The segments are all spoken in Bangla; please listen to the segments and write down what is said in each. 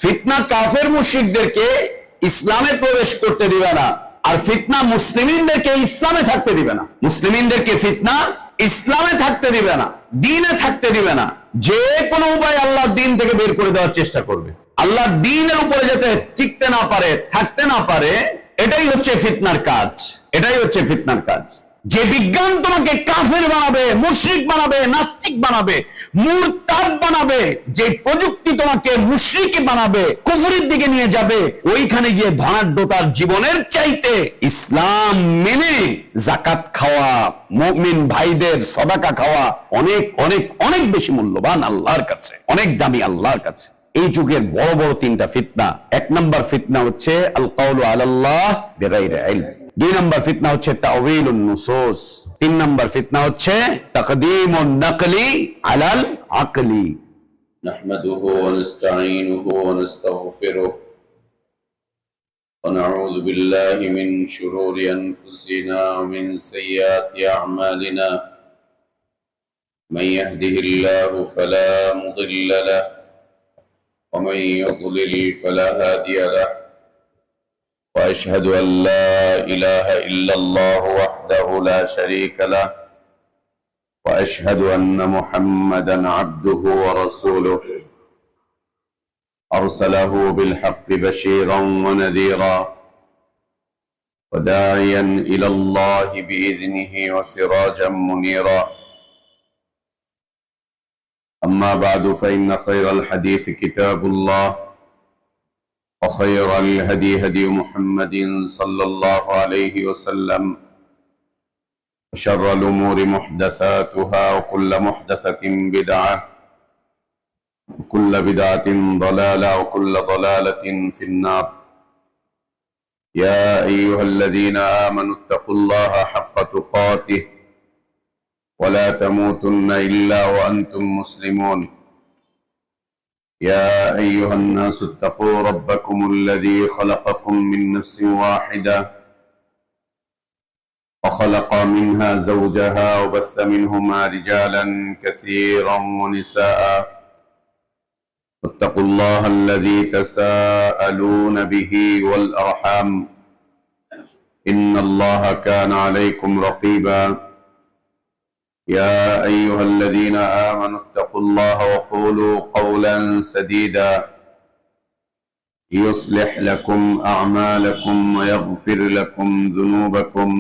ফিতনা কাফের মুশরিকদেরকে ইসলামে প্রবেশ করতে দিবে না, আর ফিতনা মুসলিমিনদেরকে ইসলামে থাকতে দিবে না। মুসলিমিনদেরকে ফিতনা ইসলামে থাকতে দিবে না, দ্বীনে থাকতে দিবে না। যে কোনো উপায় আল্লাহর দ্বীন থেকে বের করে দেওয়ার চেষ্টা করবে, আল্লাহর দ্বীনের উপরে যাতে টিকতে না পারে, থাকতে না পারে, এটাই হচ্ছে ফিতনার কাজ। এটাই হচ্ছে ফিতনার কাজ। যে বিজ্ঞান তোমাকে কাফের বানাবে, মুশরিক বানাবে, নাস্তিক বানাবে, মুরতাদ বানাবে, যে প্রযুক্তি তোমাকে মুশরিক বানাবে, কুফরের দিকে নিয়ে যাবে, ওইখানে গিয়ে ধনাঢ্যতার জীবনের চাইতে ইসলাম মেনে যাকাত খাওয়া, মুমিন ভাইদের সাদাকা খাওয়া অনেক অনেক অনেক বেশি মূল্যবান আল্লাহর কাছে, অনেক দামি আল্লাহর কাছে। এই যুগের বড় বড় তিনটা ফিতনা। এক নম্বর ফিতনা হচ্ছে আল কাউলু আলাল্লাহ বিগাইরি ইলম। দুই নম্বর ফিতনা হচ্ছে তাওয়িলুন নুসুস। তিন নম্বর ফিতনা হচ্ছে তাকদীমুন নাকলি আলাল আকলি। نحمده ونستعينه ونستغفره ونعوذ بالله من شرور أنفسنا ومن سيئات أعمالنا من يهده الله فلا مضل له ومن يضلل فلا هادي له وأشهد أن لا إله إلا الله وحده لا شريك له وأشهد أن محمدا عبده ورسوله أرسله بالحق بشيرا ونذيرا وداعيا إلى الله بإذنه وسراجا منيرا أما بعد فإن خير الحديث كتاب الله وخير الهدي هدي محمد صلى الله عليه وسلم وشر الأمور محدثاتها وكل محدثة بدعة وكل بدعة ضلالة وكل ضلالة في النار. يا أيها الذين آمنوا اتقوا الله حق تقاته ولا تموتن إلا وأنتم مسلمون. يا أيها الناس اتقوا ربكم الذي خلقكم من نفس واحدة وخلق منها زوجها وبث منهما رجالا كثيرا ونساء واتقوا الله الذي تساءلون به والأرحام إن الله كان عليكم رقيبا. يا أيها الذين آمنوا اتقوا الله وقولوا قولا سديدا يصلح لكم أعمالكم ويغفر لكم ذنوبكم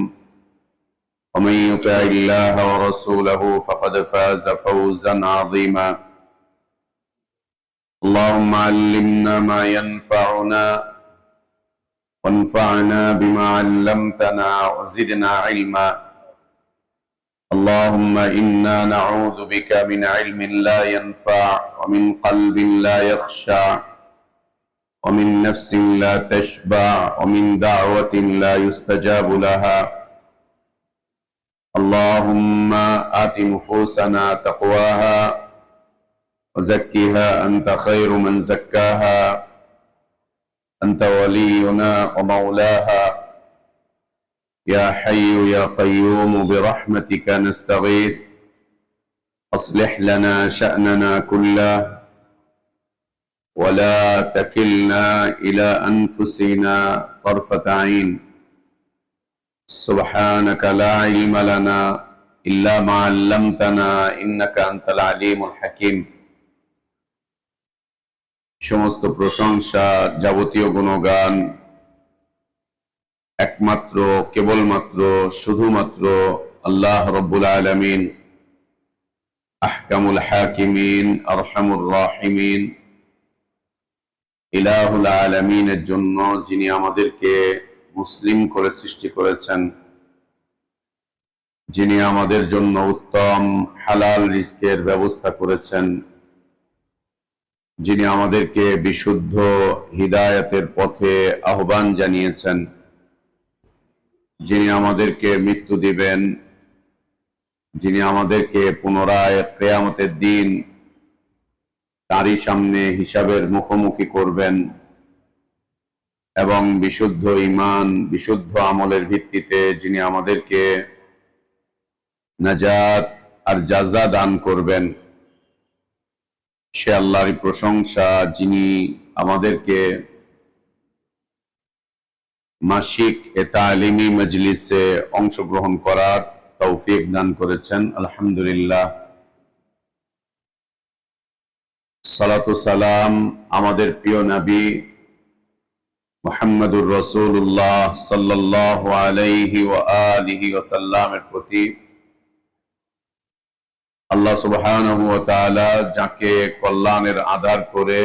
ومن يطع الله ورسوله فقد فاز فوزا عظيما. اللهم علمنا ما ينفعنا وانفعنا بما علمتنا وزدنا علما. اللهم إنا نعوذ بك من علم لا ينفع ومن قلب لا يخشع ومن نفس لا تشبع ومن دعوة لا يستجاب لها. اللهم آت نفوسنا تقواها وزكها أنت خير من زكاها أنت ولينا ومولاها. يا حي يا قيوم برحمتك نستغيث أصلح لنا شأننا كله ولا تكلنا إلى أنفسنا طرفة عين. سبحانك لا علم لنا إلا ما علمتنا إنك أنت العليم الحكيم. সমস্ত প্রশংসা, যাবতীয় গুণগান একমাত্র, কেবলমাত্র, শুধুমাত্র আল্লাহ রব্বুল আলামিন, আহকামুল হাকিমিন, আরহামুর রাহিমিন, ইলাহুল আলামিনের জন্য, যিনি আমাদেরকে মুসলিম করে সৃষ্টি করেছেন, যিনি আমাদের জন্য উত্তম হালাল রিজকের ব্যবস্থা করেছেন, যিনি আমাদেরকে বিশুদ্ধ হিদায়াতের পথে আহ্বান জানিয়েছেন, যিনি আমাদেরকে মৃত্যু দিবেন, যিনি আমাদেরকে পুনরায় কিয়ামতের দিন তারই সামনে হিসাবের মুখোমুখি করবেন এবং বিশুদ্ধ ঈমান, বিশুদ্ধ আমলের ভিত্তিতে যিনি আমাদেরকে নাজাত আর জাযা দান করবেন, সে আল্লাহরই প্রশংসা, যিনি আমাদেরকে মাসিক তালিমি মজলিসে অংশগ্রহণ করার তৌফিক দান করেছেন। আলহামদুলিল্লাহ। সালাতু সালাম আমাদের প্রিয় নবী মুহাম্মদুর রাসূলুল্লাহ সাল্লাল্লাহু আলাইহি ওয়া আলিহি ওয়াসাল্লামের প্রতি। আল্লাহ সুবহানাহু ওয়া তাআলা যাকে কল্যাণের আধার করে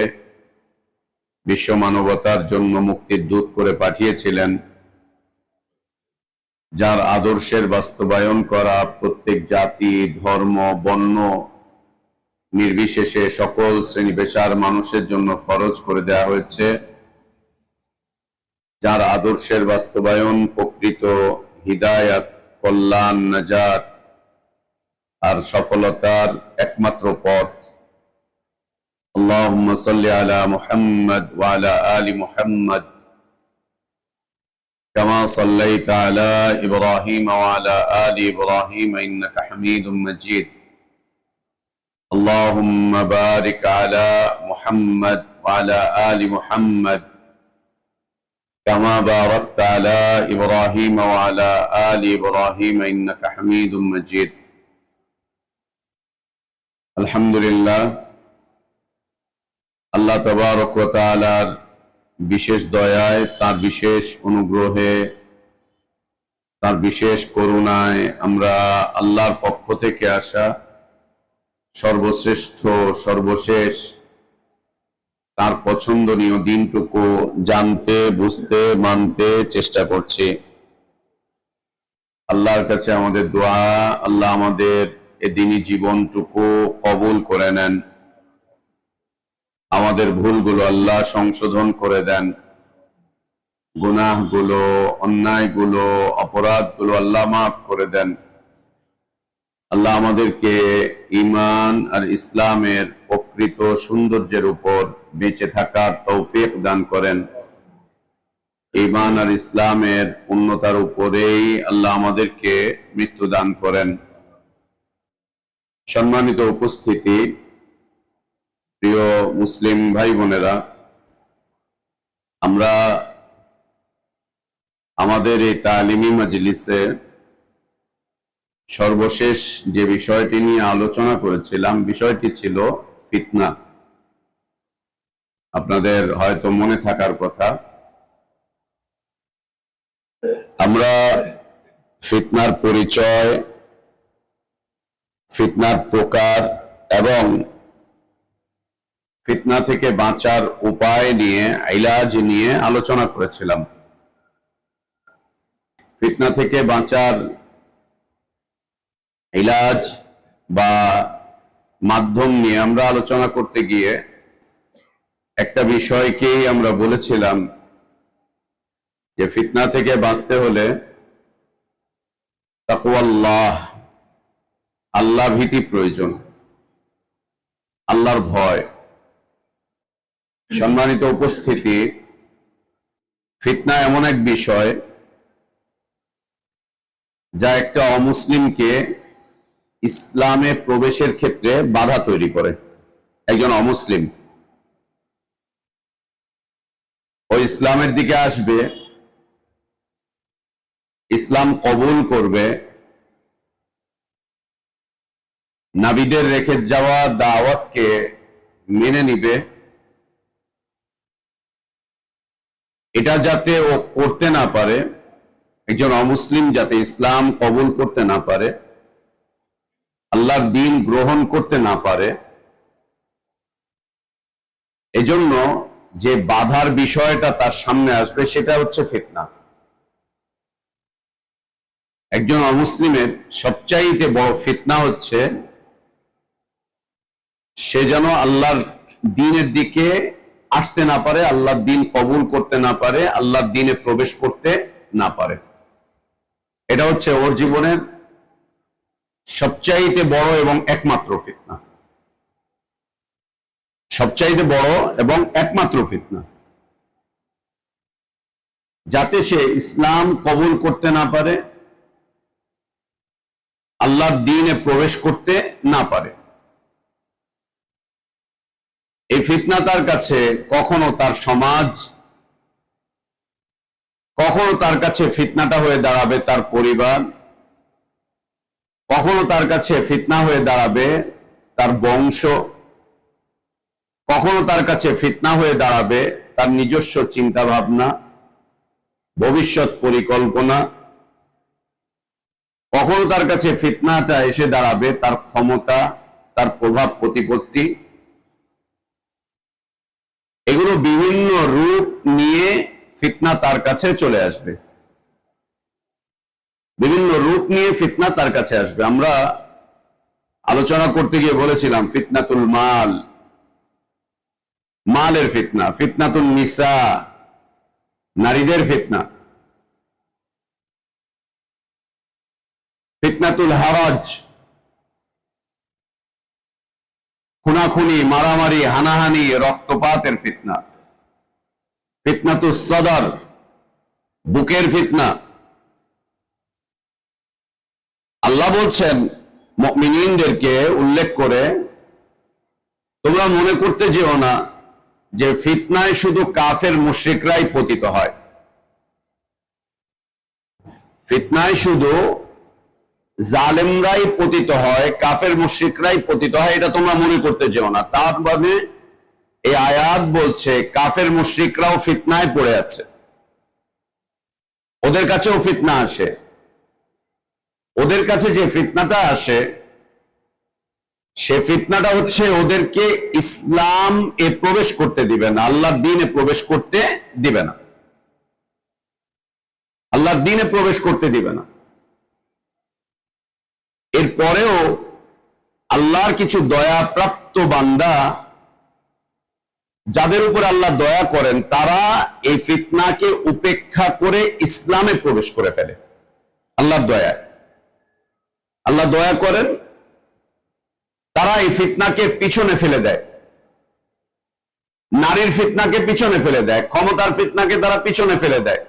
বিশ্ব মানবতার জন্য মুক্তির দূত করে পাঠিয়েছিলেন, যার আদর্শের বাস্তবায়ন করা প্রত্যেক জাতি, ধর্ম, বর্ণ নির্বিশেষে সকল শ্রেণী পেশার মানুষের জন্য ফরজ করে দেওয়া হয়েছে, যার আদর্শের বাস্তবায়ন প্রকৃত হিদায়াত, কল্যাণ, নাজাত আর সফলতার একমাত্র পথ। আল্লাহুম্মা সাল্লি আলা মুহাম্মদ ওয়া আলা আলি মুহাম্মদ কামা সাল্লাইতা আলা ইব্রাহিম ওয়া আলা আলি ইব্রাহিম ইন্নাকা হামিদুম মাজিদ। আল্লাহুম্মা বারিক আলা মুহাম্মদ ওয়া আলা আলি মুহাম্মদ কামা বারাকতা আলা ইব্রাহিম ওয়া আলা আলি ইব্রাহিম ইন্নাকা হামিদুম মাজিদ। আলহামদুলিল্লাহ, আল্লাহ তাবারক ওয়া তাআলার বিশেষ দয়ায়, তার বিশেষ অনুগ্রহে, তার বিশেষ করুণায় আমরা আল্লাহর পক্ষ থেকে আসা সর্বশ্রেষ্ঠ, সর্বশেষ, তার পছন্দনীয় দিনটুকু জানতে, বুঝতে, মানতে চেষ্টা করছি। আল্লাহর কাছে আমাদের দোয়া, আল্লাহ আমাদের এদিনই জীবনটুকু কবুল করে নেন, আমাদের ভুলগুলো আল্লাহ সংশোধন করে দেন, গুনাহগুলো, অন্যায়গুলো, অপরাধগুলো আল্লাহ মাফ করে দেন। আল্লাহ আমাদেরকে ঈমান আর ইসলামের প্রকৃত সৌন্দর্যের উপর বেঁচে থাকার তৌফিক দান করেন। ঈমান আর ইসলামের পূর্ণতার উপরেই আল্লাহ আমাদেরকে মৃত্যু দান করেন। সম্মানিত উপস্থিতি, প্রিয় মুসলিম ভাই বোনেরা, আমরা আমাদের এই তালিমি মজলিসে সর্বশেষ যে বিষয়টি নিয়ে আলোচনা করেছিলাম, বিষয়টি ছিল ফিতনা। আপনাদের হয়তো মনে থাকার কথা, আমরা ফিতনার পরিচয়, ফিতনার প্রকার এবং ফিতনা থেকে বাঁচার উপায় নিয়ে, ইলাজ নিয়ে আলোচনা করেছিলাম। ফিতনা থেকে বাঁচার ইলাজ বা মাধ্যম নিয়ে আমরা আলোচনা করতে গিয়ে একটা বিষয়কেই আমরা বলেছিলাম যে ফিতনা থেকে বাঁচতে হলে তাকওয়াল্লাহ, আল্লাহ ভীতি প্রয়োজন, আল্লাহর ভয়। সম্মানিত উপস্থিতি, ফিতনা এমন এক বিষয় যা একটা অমুসলিমকে ইসলামে প্রবেশের ক্ষেত্রে বাধা তৈরি করে। একজন অমুসলিম ও ইসলামের দিকে আসবে, ইসলাম কবুল করবে, নবীদের রেখে যাওয়া দাওয়াতকে মেনে নিবে, এটা যাতে ও করতে না পারে, একজন অমুসলিম যাতে ইসলাম কবুল করতে না পারে, আল্লাহর দ্বীন গ্রহণ করতে না পারে, এজন্য যে বাধার বিষয়টা তার সামনে আসবে সেটা হচ্ছে ফিতনা। একজন অমুসলিমের সবচাইতে বড় ফিতনা হচ্ছে সে যেন আল্লাহর দ্বীনের দিকে আসতে না পারে, আল্লাহর দ্বীন কবুল করতে না পারে, আল্লাহর দ্বীনে প্রবেশ করতে না পারে। এটা হচ্ছে ওর জীবনের সবচাইতে বড় এবং একমাত্র ফিতনা, সবচাইতে বড় এবং একমাত্র ফিতনা। যাতে সে ইসলাম কবুল করতে না পারে, আল্লাহর দ্বীনে প্রবেশ করতে না পারে। এই ফিতনা তার কাছে কখনো তার সমাজ, কখনো তার কাছে ফিতনাটা হয়ে দাঁড়াবে তার পরিবার, কখনো তার কাছে ফিতনা হয়ে দাঁড়াবে তার বংশ, কখনো তার কাছে ফিতনা হয়ে দাঁড়াবে তার নিজস্ব চিন্তা ভাবনা, ভবিষ্যৎ পরিকল্পনা, কখনো তার কাছে ফিতনাটা এসে দাঁড়াবে তার ক্ষমতা, তার প্রভাব প্রতিপত্তি। এগুলো বিভিন্ন রূপ নিয়ে ফিতনা তার কাছে চলে আসবে, বিভিন্ন রূপ নিয়ে ফিতনা তার কাছে আসবে। আমরা আলোচনা করতে গিয়ে বলেছিলাম ফিতনাতুল মাল, মালের ফিতনা, ফিতনাতুল নিসা, নারীদের ফিতনা, ফিতনাতুল হারাজ, খুনাখুনি, মারামারি, হানাহানি, রক্তপাতের ফিতনা, ফিতনাতুল সদর, বুকের ফিতনা। আল্লাহ বলছেন মুমিনদেরকে উল্লেখ করে, তোমরা মনে করতে যেও না যে ফিতনায় শুধু কাফের মুশরিকরাই পতিত হয়, ফিতনায় শুধু জালেমরাই পতিত হয়, কাফের মুশরিকরাই পতিত হয়, এটা তোমরা মনে করতে যেও না। তার মানে এই আয়াত বলছে কাফের মুশরিকরাও ফিতনায় পড়ে আছে, ওদের কাছেও ফিতনা আসে। ওদের কাছে যে ফিতনাটা আসে সে ফিতনাটা হচ্ছে ওদেরকে ইসলাম এ প্রবেশ করতে দিবে না, আল্লাহর দ্বীনে প্রবেশ করতে দিবে না, আল্লাহর দ্বীনে প্রবেশ করতে দিবে না। এরপরেও আল্লাহর কিছু দয়াপ্রাপ্ত বান্দা যাদের উপর আল্লাহ দয়া করেন তারা এই ফিতনাকে উপেক্ষা করে ইসলামে প্রবেশ করে ফেলে। আল্লাহর দয়ায়, আল্লাহ দয়া করেন, তারা এই ফিতনাকে পিছনে ফেলে দেয়, নারীর ফিতনাকে পিছনে ফেলে দেয়, ক্ষমতার ফিতনাকে তারা পিছনে ফেলে দেয়,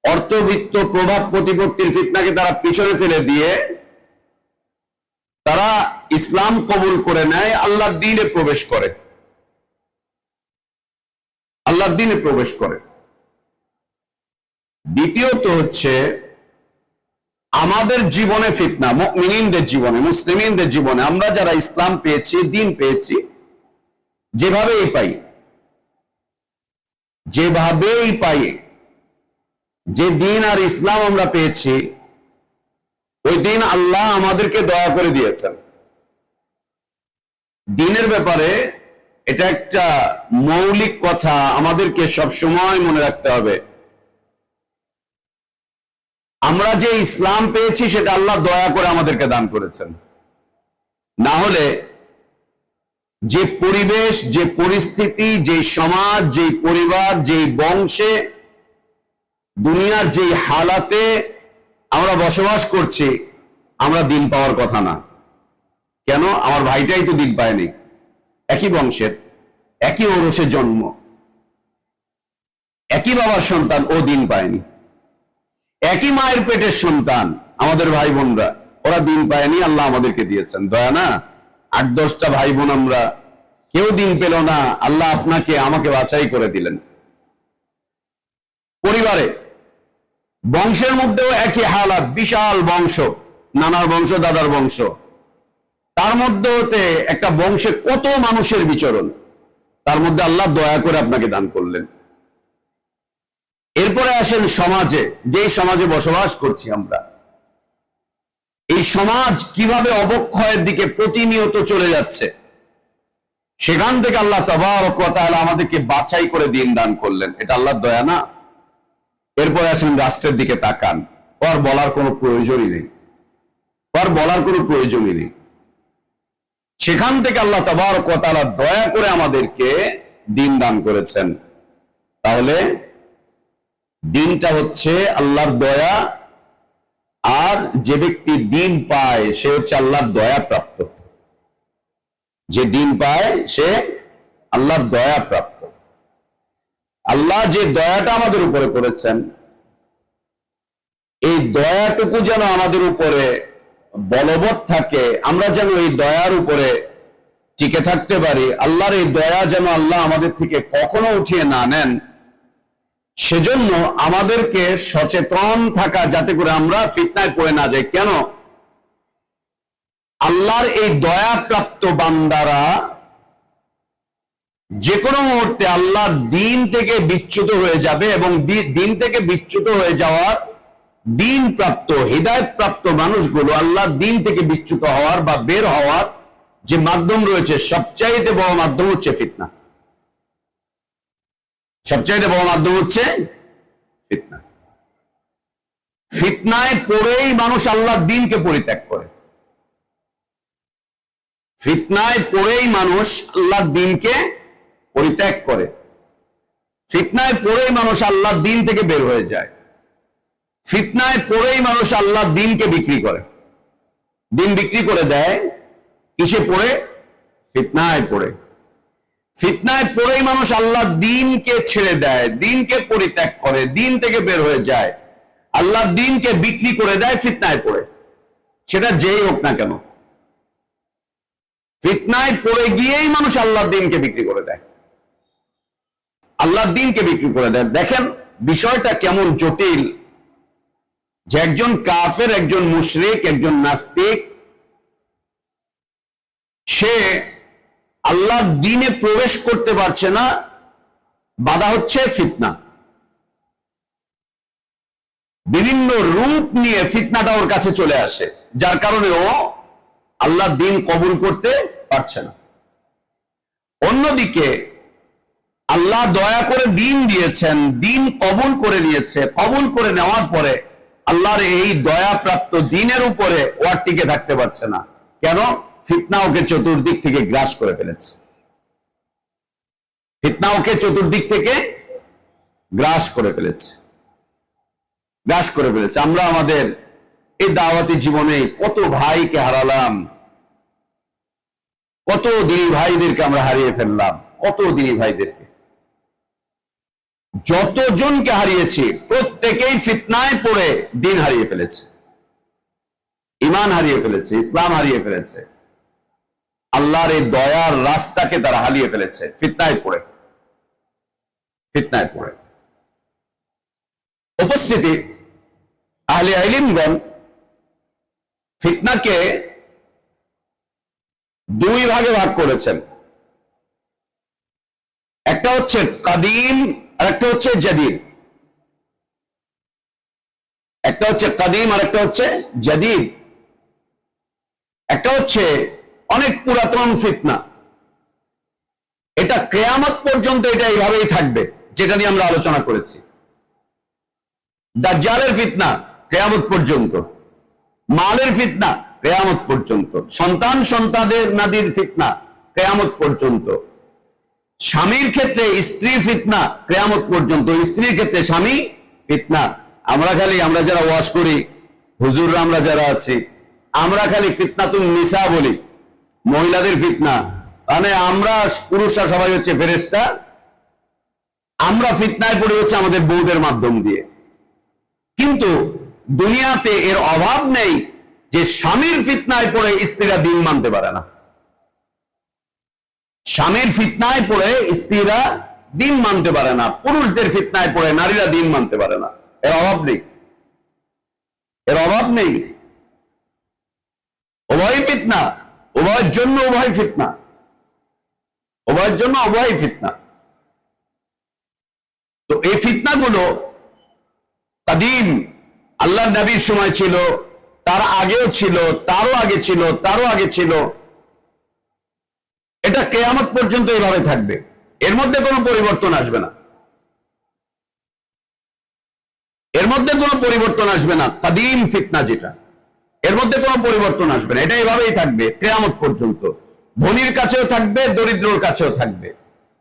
অর্থবিত্ত প্রভাব প্রতিপত্তির ফিতনাকে তারা পিছনে ফেলে দিয়ে তারা ইসলাম কবুল করে নেয়, আল্লাহর দ্বীনে প্রবেশ করে, আল্লাহর দ্বীনে প্রবেশ করে। দ্বিতীয়ত হচ্ছে আমাদের জীবনে ফিতনা, মুমিনদের জীবনে, মুসলিমদের জীবনে, আমরা যারা ইসলাম পেয়েছি, দ্বীন পেয়েছি, যেভাবেই পাই, যেভাবেই পাই, যে দ্বীন আর ইসলাম আমরা পেয়েছি, ওই দিন আল্লাহ আমাদেরকে দয়া করে দিয়েছেন। দ্বীনের ব্যাপারে এটা একটা মৌলিক কথা আমাদেরকে সবসময় মনে রাখতে হবে। আমরা যে ইসলাম পেয়েছি সেটা আল্লাহ দয়া করে আমাদেরকে দান করেছেন, না হলে যে পরিবেশ, যে পরিস্থিতি, যে সমাজ, যে পরিবার, যে বংশে, দুনিয়ার যে হালাতে আমরা বসবাস করছি, আমরা দিন পাওয়ার কথা না। কেন? আমার ভাইটাই তো দিন পায়নি, একই বংশের, একই ঔরসে জন্ম, একই বাবার সন্তান, ও দিন পায়নি। একই মায়ের পেটের সন্তান আমাদের ভাই বোনরা, ওরা দিন পায়নি, আল্লাহ আমাদেরকে দিয়েছেন। দয়া না? 8-10টা ভাই বোন আমরা, কেউ দিন পেল না, আল্লাহ আপনাকে আমাকে বাছাই করে দিলেন। পরিবারে, বংশের মধ্যেও একই হালাত, বিশাল বংশ, নানার বংশ, দাদার বংশ, তার মধ্যে হতে একটা বংশে কত মানুষের বিচরণ, তার মধ্যে আল্লাহ দয়া করে আপনাকে দান করলেন। এরপরে আসেন সমাজে, যেই সমাজে বসবাস করছি আমরা, এই সমাজ কিভাবে অবক্ষয়ের দিকে প্রতিনিয়ত চলে যাচ্ছে, সেখান থেকে আল্লাহ তাবারক ওয়া তাআলা আমাদেরকে বাছাই করে দিন দান করলেন। এটা আল্লাহর দয়া না? এরপরে আসেন রাষ্ট্রের দিকে তাকান, আর বলার কোনো প্রয়োজনই নেই, আর বলার কোনো প্রয়োজনই নেই। সেখান থেকে আল্লাহ তাবারক ওয়া তাআলা দয়া করে আমাদেরকে দিন দান করেছেন। তাহলে দিনটা হচ্ছে আল্লাহর দয়া, আর যে ব্যক্তি দিন পায় সে হচ্ছে আল্লাহর দয়া প্রাপ্ত। যে দিন পায় সে আল্লাহর দয়া প্রাপ্ত। আল্লাহ যে দয়াটা আমাদের উপরে করেছেন, এই দয়াটুকু যেন আমাদের উপরে বলবৎ থাকে, আমরা যেন এই দয়ার উপরে টিকে থাকতে পারি, আল্লাহর এই দয়া যেন আল্লাহ আমাদের থেকে কখনো উঠিয়ে না নেন, সেজন্য আমাদেরকে সচেতন থাকা, যাতে করে আমরা ফিতনায় পড়ে না যাই। কেন? আল্লাহর এই দয়া প্রাপ্ত বান্দারা যে কোনো মুহূর্তে আল্লাহর দিন থেকে বিচ্যুত হয়ে যাবে, এবং দিন থেকে বিচ্যুত হয়ে যাওয়ার, দিন প্রাপ্ত হিদায়াত প্রাপ্ত মানুষগুলো আল্লাহর দিন থেকে বিচ্যুত হওয়ার বা বের হওয়ার যে মাধ্যম রয়েছে, সবচাইতে বড় মাধ্যম হচ্ছে ফিতনা। সবচাইতে বড় মাধ্যম হচ্ছে ফিতনা। ফিতনায় পড়েই মানুষ আল্লাহর দিনকে পরিত্যাগ করে। ফিতনায় পড়েই মানুষ আল্লাহর দিনকে পরিত্যাগ করে। ফিতনায় পড়েই মানুষ আল্লাহর দিন থেকে বের হয়ে যায়। ফিতনায় পড়েই মানুষ আল্লাহর দিনকে বিক্রি করে। দিন বিক্রি করে দেয় কিসে পড়ে? ফিতনায় পড়ে। ফিতনায় পড়েই মানুষ আল্লাহর দিনকে ছেড়ে দেয়, দিনকে পরিত্যাগ করে, দিন থেকে বের হয়ে যায়, আল্লাহর দিনকে বিক্রি করে দেয় ফিতনায় পড়ে। সেটা যেই হোক না কেন, ফিতনায় পড়ে গিয়েই মানুষ আল্লাহর দিনকে বিক্রি করে দেয়, আল্লাহর দিনকে বিক্রি করে দেয়। দেখেন বিষয়টা কেমন জটিল, যে একজন কাফের, একজন মুশরিক, একজন নাস্তিক, সে আল্লাহর দ্বীনে প্রবেশ করতে পারছে না, বাধা হচ্ছে ফিতনা। বিভিন্ন রূপ নিয়ে ফিতনাটা ওর কাছে চলে আসে, যার কারণে ও আল্লাহর দ্বীন কবুল করতে পারছে না। অন্যদিকে আল্লাহ দয়া করে দ্বীন দিয়েছেন, দ্বীন কবুল করে নিয়েছে, কবুল করে নেওয়ার পরে আল্লাহর এই দয়া প্রাপ্ত দ্বীনের উপরে ও আর টিকে থাকতে পারছে না। কেন? ফিতনা ওকে চতুর্দিক থেকে গ্রাস করে ফেলেছে। ফিতনা ওকে চতুর্দিক থেকে গ্রাস করে ফেলেছে, গ্রাস করে ফেলেছে। আমরা আমাদের এই দাওয়াতি জীবনে কত ভাইকে হারালাম, কত দিনী ভাইদেরকে আমরা হারিয়ে ফেললাম, কত দিনী ভাইদেরকে। যতজনকে হারিয়েছি প্রত্যেকেই ফিতনায় পড়ে দিন হারিয়ে ফেলেছে, ঈমান হারিয়ে ফেলেছে, ইসলাম হারিয়ে ফেলেছে, আল্লাহর এই দয়ার রাস্তাকে তারা হারিয়ে ফেলেছে ফিতনায় পড়ে। ফিতনায় পড়ে। উপস্থিতি আহলে ইলমগণ ফিতনাকে দুই ভাগে ভাগ করেছেন। একটা হচ্ছে কাদিম আর একটা হচ্ছে জাদিদ। একটা হচ্ছে কাদিম আর একটা হচ্ছে জাদিদ। একটা হচ্ছে অনেক পুরাতন ফিতনা, এটা কিয়ামত পর্যন্ত এটা এইভাবেই থাকবে, যেটা নিয়ে আমরা আলোচনা করেছি। দাজ্জালের ফিতনা কিয়ামত পর্যন্ত, মালের ফিতনা কিয়ামত পর্যন্ত, সন্তান সন্তানের নাদির ফিতনা কিয়ামত পর্যন্ত, স্বামীর ক্ষেত্রে স্ত্রী ফিতনা কিয়ামত পর্যন্ত, স্ত্রীর ক্ষেত্রে স্বামী ফিতনা। আমরা যারা ওয়াজ করি, হুজুররা আমরা যারা আছি, আমরা খালি ফিতনাতুন নিসা বলি, মহিলাদের ফিতনা, মানে আমরা পুরুষরা সবাই হচ্ছে ফেরেশতা, আমরা ফিতনায় পড়ে হচ্ছে আমাদের বউদের মাধ্যম দিয়ে। কিন্তু দুনিয়াতে এর অভাব নেই যে স্বামীর ফিতনায় পড়ে স্ত্রীরা দিন মানতে পারে না। স্বামীর ফিতনায় পড়ে স্ত্রীরা দিন মানতে পারে না, পুরুষদের ফিতনায় পড়ে নারীরা দিন মানতে পারে না। এর অভাব নেই, এর অভাব নেই। উভয় ফিতনা, উভয়ের জন্য উভয় ফিতনা, উভয়ের জন্য উভয় ফিতনা। তো এই ফিতনাগুলো কাদিম আল্লাহর নবীর সময় ছিল, তার আগেও ছিল, তারও আগে ছিল, তারও আগে ছিল। এটা কিয়ামত পর্যন্ত এইভাবে থাকবে, এর মধ্যে কোনো পরিবর্তন আসবে না, এর মধ্যে কোনো পরিবর্তন আসবে না। কাদিম ফিতনা যেটা, এর মধ্যে কোনো পরিবর্তন আসবে না, এটা এইভাবেই থাকবে কিয়ামত পর্যন্ত। ধনীর কাছেও থাকবে, দরিদ্রর কাছেও থাকবে,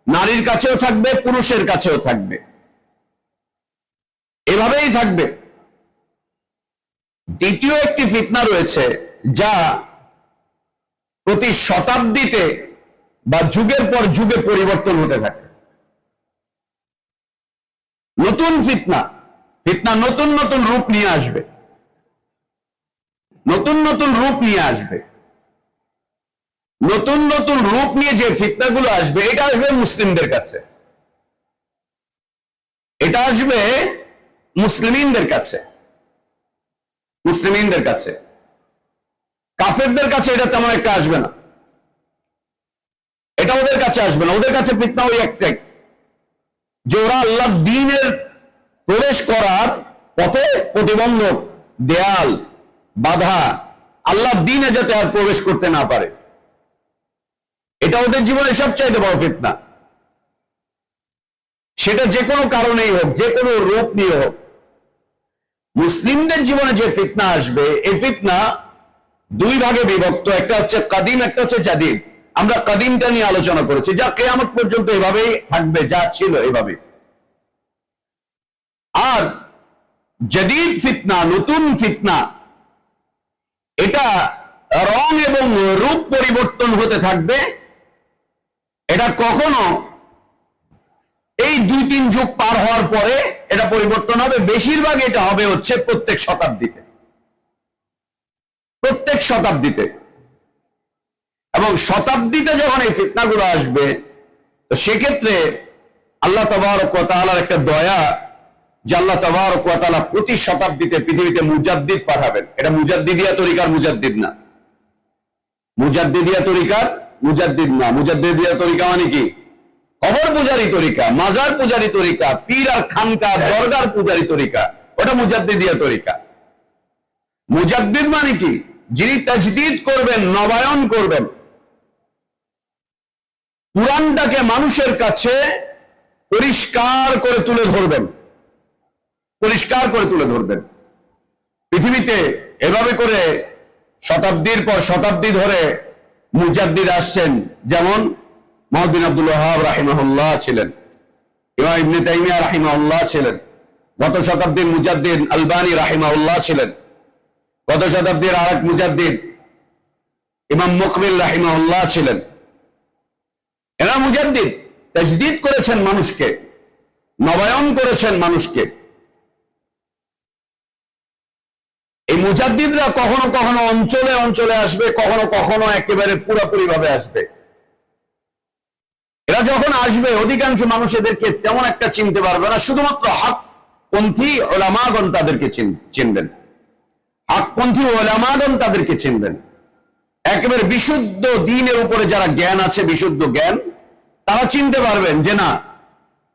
নারীর কাছেও থাকবে, পুরুষের কাছেও থাকবে, এভাবেই থাকবে। দ্বিতীয় একটি ফিতনা রয়েছে যা প্রতি শতাব্দীতে বা যুগের পর যুগে পরিবর্তন হতে থাকে। নতুন ফিতনা, ফিতনা নতুন নতুন রূপ নিয়ে আসবে, নতুন নতুন রূপ নিয়ে আসবে। নতুন নতুন রূপ নিয়ে যে ফিতনাগুলো আসবে, এটা আসবে মুসলিমদের কাছে, এটা আসবে মুসলিমিনদের কাছে, মুসলিমিনদের কাছে। কাফেরদের কাছে এটা তেমন একটা আসবে না, এটা ওদের কাছে আসবে না। ওদের কাছে ফিতনা ওই একটাই, যে ওরা আল্লাহ দ্বীনের প্রবেশ করার পথে প্রতিবন্ধক, দেয়াল, বাধা, আল্লাহ দ্বীনে যাতে আর প্রবেশ করতে না পারে, এটা ওদের জীবনে সবচাইতে বড় ফিতনা। সেটা যে কোনো কারণেই হোক, যে কোনো রূপ নিয়ে হোক। মুসলিমদের জীবনে যে ফিতনা আসবে, এই ফিতনা দুই ভাগে বিভক্ত, একটা হচ্ছে কাদিম, একটা হচ্ছে জাদিদ। আমরা কাদিমটা নিয়ে আলোচনা করেছি, যা কিয়ামত পর্যন্ত এভাবেই থাকবে, যা ছিল এভাবে। আর জাদিদ ফিতনা, নতুন ফিতনা, এটা রং এবং রূপ পরিবর্তন হতে থাকবে। এটা কখনো এই 2-3 যুগ পার হওয়ার পরে এটা পরিবর্তন হবে। বেশিরভাগ এটা হবে হচ্ছে প্রত্যেক শতাব্দীতে, প্রত্যেক শতাব্দীতে। এবং শতাব্দীতে যখন এই ফিতনাগুলো আসবে, তো সেক্ষেত্রে আল্লাহ তাবারক ওয়া তাআলার একটা দয়া, যে আল্লাহ তাবারক ওয়া তাআলা প্রতি শতাব্দীতে পৃথিবীতে মুজাদ্দিদ পাঠাবেন। এটা মুজাদ্দিদিয়া তরিকার মুজাদ্দিদ না, মুজাদ্দিদিয়া তরিকার মুজাদ্দিদ না। মুজাদ্দিদিয়া তরিকা মানে কি? কবর পূজারী তরিকা, মাজার পূজারী তরিকা, পীর আর খানকা দরগার পূজারী তরিকা, ওটা মুজাদ্দিদিয়া তরিকা। মুজাদ্দিদ মানে কি? যিনি তাজদীদ করবেন, নবায়ন করবেন, কুরআনটাকে মানুষের কাছে পরিষ্কার করে তুলে ধরবেন, পরিষ্কার করে তুলে ধরবেন। পৃথিবীতে এভাবে করে শতাব্দীর পর শতাব্দী ধরে মুজাদ্দিদ আসছেন। যেমন মুহাম্মদ বিন আব্দুল ওয়াহাব রাহিমাহুল্লাহ ছিলেন, ইমাম ইবনে তাইমিয়া রাহিমাহুল্লাহ ছিলেন, গত শতাব্দীর মুজাদ্দিদ আলবানী রাহিমাহুল্লাহ ছিলেন, গত শতাব্দীর আরেক মুজাদ্দিদ ইমাম মুকবিল রাহিমাহুল্লাহ ছিলেন। এরা মুজাদ্দিদ, তাজদীদ করেছেন মানুষকে, নবায়ন করেছেন মানুষকে। এই মুজাদ্দিদরা কখনো কখনো অঞ্চলে অঞ্চলে আসবে, কখনো কখনো একেবারে পুরোপুরি ভাবে আসবে। এরা যখন আসবে, অধিকাংশ মানুষ এদেরকে তেমন একটা চিনতে পারবে না। শুধুমাত্র হকপন্থী উলামাগণ তাদেরকে চিনবেন, হকপন্থী উলামাগণ তাদেরকে চিনবেন। একেবারে বিশুদ্ধ দ্বীনের উপরে যারা জ্ঞান আছে, বিশুদ্ধ জ্ঞান, তারা চিনতে পারবেন যে না,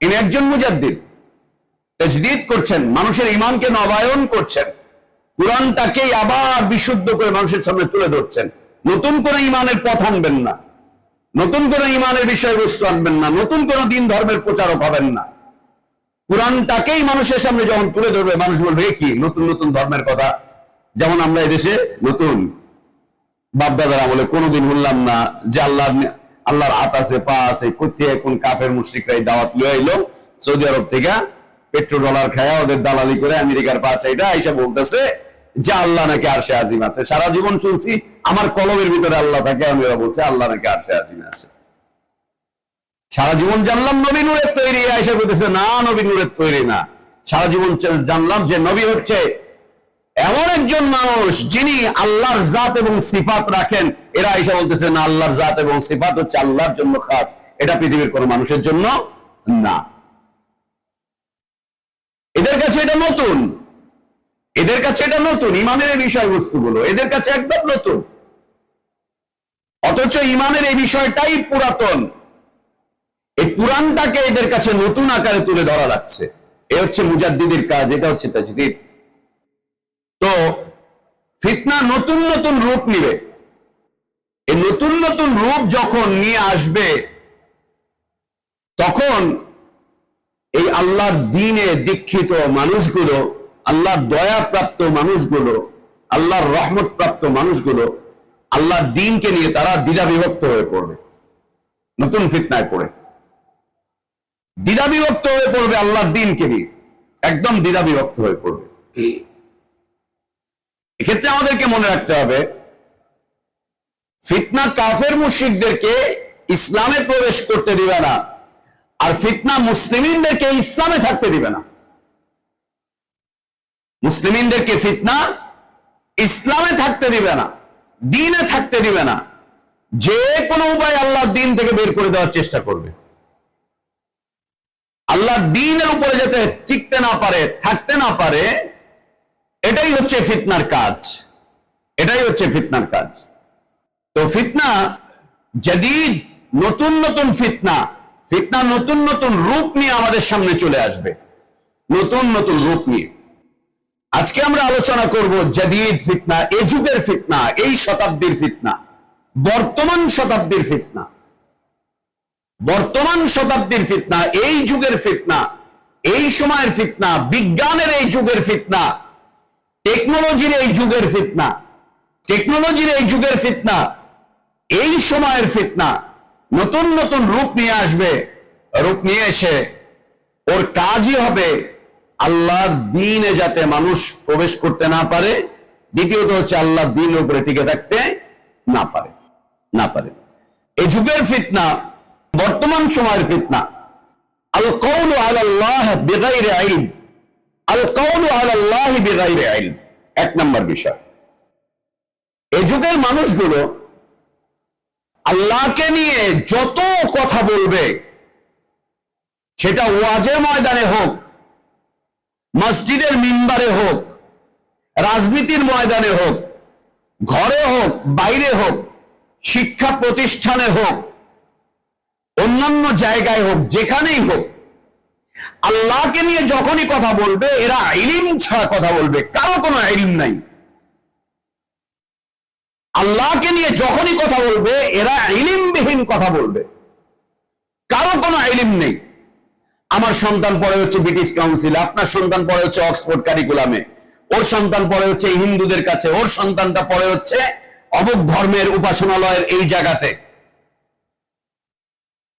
ইনি একজন মুজাদ্দিদ, তাজদীদ করছেন, মানুষের ঈমানকে নবায়ন করছেন, কুরআনটাকেই আবার বিশুদ্ধ করে মানুষের সামনে তুলে ধরছেন। নতুন করে ঈমানের পথ আনবেন না, নতুন করে ঈমানের বিষয়বস্তু আনবেন না, নতুন করে দিন ধর্মের প্রচারক হবেন না। কুরআনটাকেই মানুষের সামনে যখন তুলে ধরবে, মানুষ বলবে কি নতুন নতুন ধর্মের কথা। যেমন আমরা এদেশে নতুন বাপদাদার আমলে কোনোদিন শুনলাম না যে আল্লাহর হাত আছে, পা আছে, কোথায় কোন কাফের মুশরিকরাই দাওয়াত লয়ে আইলো সৌদি আরব থেকে, পেট্রোল ডলার খায়া ওদের দালালি করে আমেরিকার পা চাইটা আইসা বলতেছে যে আল্লাহ নাকি আরশে আজিম আছে। সারা জীবন শুনছি আমার কলমের ভিতরে আল্লাহ থাকে, আমি ওরা বলছে আল্লাহ নাকি আরশে আজিম আছে। সারা জীবন জানলাম নবী নূরের তৈরি, আইসা বলতেছে না, নবী নূরের তৈরি না। সারা জীবন জানলাম যে নবী হচ্ছে এমন একজন মানুষ যিনি আল্লাহর জাত এবং সিফাত রাখেন, এরা আইসা বলতেছে না, আল্লাহর জাত এবং সিফাত হচ্ছে আল্লাহর জন্য খাস, এটা পৃথিবীর কোন মানুষের জন্য না। এদের কাছে এটা নতুন, এদের কাছে এটা নতুন। ইমানের এই বিষয়বস্তুগুলো এদের কাছে একদম নতুন, অথচ ইমানের এই বিষয়টাই পুরাতন। এই পুরাণটাকে এদের কাছে নতুন আকারে তুলে ধরা লাগছে। এ হচ্ছে মুজাদ্দিদের কাজ, এটা হচ্ছে তাজদীদ। তো ফিতনা নতুন নতুন রূপ নিবে। এই নতুন নতুন রূপ যখন নিয়ে আসবে, তখন এই আল্লাহর দ্বীনে দীক্ষিত মানুষগুলো, আল্লাহর দয়াপ্রাপ্ত মানুষগুলো, আল্লাহর রহমত প্রাপ্ত মানুষগুলো আল্লাহর দ্বীনকে নিয়ে তারা দ্বিধা বিভক্ত হয়ে পড়বে। নতুন ফিতনায় পড়ে দ্বিধা বিভক্ত হয়ে পড়বে, আল্লাহর দ্বীনকে নিয়ে একদম দ্বিধা বিভক্ত হয়ে পড়বে। এক্ষেত্রে আমাদেরকে মনে রাখতে হবে, ফিতনা কাফের মুশরিকদেরকে ইসলামে প্রবেশ করতে দিবে না, আর ফিতনা মুসলিমিনদেরকে ইসলামে থাকতে দিবে না। মুসলিমিনদেরকে ফিতনা ইসলামে থাকতে দিবে না, দ্বীনে থাকতে দিবে না। যে কোনো উপায় আল্লাহর দ্বীন থেকে বের করে দেওয়ার চেষ্টা করবে। আল্লাহর দ্বীনের উপরে যাতে টিকতে না পারে, থাকতে না পারে, এটাই হচ্ছে ফিতনার কাজ। এটাই হচ্ছে ফিতনার কাজ। তো ফিতনা জাদীদ, নতুন নতুন ফিতনা, ফিতনা নতুন নতুন রূপ নিয়ে আমাদের সামনে চলে আসবে, নতুন নতুন রূপ নিয়ে। আজকে আমরা আলোচনা করব জাদীদ ফিতনা, এই যুগের ফিতনা, এই শতাব্দীর ফিতনা, বর্তমান শতাব্দীর ফিতনা, বর্তমান শতাব্দীর ফিতনা, এই যুগের ফিতনা, এই সময়ের ফিতনা, বিজ্ঞানের এই যুগের ফিতনা, টেকনোলজির এই যুগের ফিতনা, টেকনোলজির এই যুগের ফিতনা, এই সময়ের ফিতনা নতুন নতুন রূপ নিয়ে আসবে। রূপ নিয়ে এসে ওর কাজই হবে আল্লাহর দ্বীনে যাতে মানুষ প্রবেশ করতে না পারে, দ্বিতীয়ত হচ্ছে আল্লাহর দ্বীনের উপরে টিকে থাকতে না পারে, না পারে। এই যুগের ফিতনা, বর্তমান সময়ের ফিতনা, আল কওলু আলাল্লাহ বিগাইরি ইলম, আল কওলু আলাল্লাহ বিগাইরি ইলম, এক নম্বর বিষয়। এই যুগের মানুষগুলো আল্লাহকে নিয়ে যত কথা বলবে, সেটা ওয়াজের ময়দানে হোক, মসজিদের মিম্বারে হোক, রাজনীতির ময়দানে হোক, ঘরে হোক, বাইরে হোক, শিক্ষা প্রতিষ্ঠানে হোক, অন্যান্য জায়গায় হোক, যেখানেই হোক, আল্লাহকে নিয়ে যখনই কথা বলবে এরা ইলম ছাড়া কথা বলবে, কারো কোনো ইলম নাই। আল্লাহকে নিয়ে যখনই কথা বলবে এরা ইলমবিহীন কথা বলবে, কারো কোনো ইলম নেই। আমার সন্তান পড়ে হচ্ছে ব্রিটিশ কাউন্সিল, আপনার সন্তান পড়ে হচ্ছে অক্সফোর্ড কারিকুলামে, ওর সন্তান পড়ে হচ্ছে হিন্দুদের কাছে, ওর সন্তানটা পড়ে হচ্ছে অমুক ধর্মের উপাসনালয়ের এই জায়গাতে,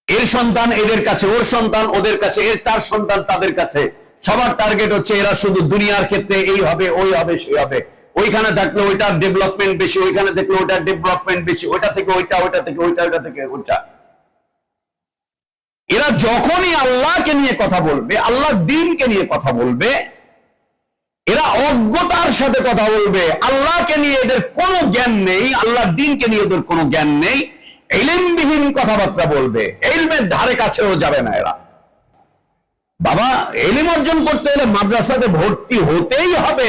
এর সন্তান এদের কাছে, ওর সন্তান ওদের কাছে, এর তার সন্তান তাদের কাছে। সবার টার্গেট হচ্ছে এরা শুধু দুনিয়ার ক্ষেত্রে এই হবে, ওই হবে, সেই হবে, ওইখানে থাকলে ওইটার ডেভেলপমেন্ট বেশি, ওইখানে থাকলে ওইটার ডেভেলপমেন্ট বেশি, ওইটা থেকে ওইটা, ওইটা থেকে ওইটা, ওইটা থেকে ওইটা। এরা যখনই আল্লাহকে নিয়ে কথা বলবে, আল্লাহর দ্বীনকে নিয়ে কথা বলবে, এরা অজ্ঞতার সাথে কথা বলবে। আল্লাহকে নিয়ে এদের কোনো জ্ঞান নেই, আল্লাহর দ্বীনকে নিয়ে এদের কোনো জ্ঞান নেই, ইলমবিহীন কথাবার্তা বলবে, ইলমের ধারে কাছেও যাবে না এরা। বাবা, ইলম অর্জন করতে হলে মাদ্রাসাতে ভর্তি হতেই হবে,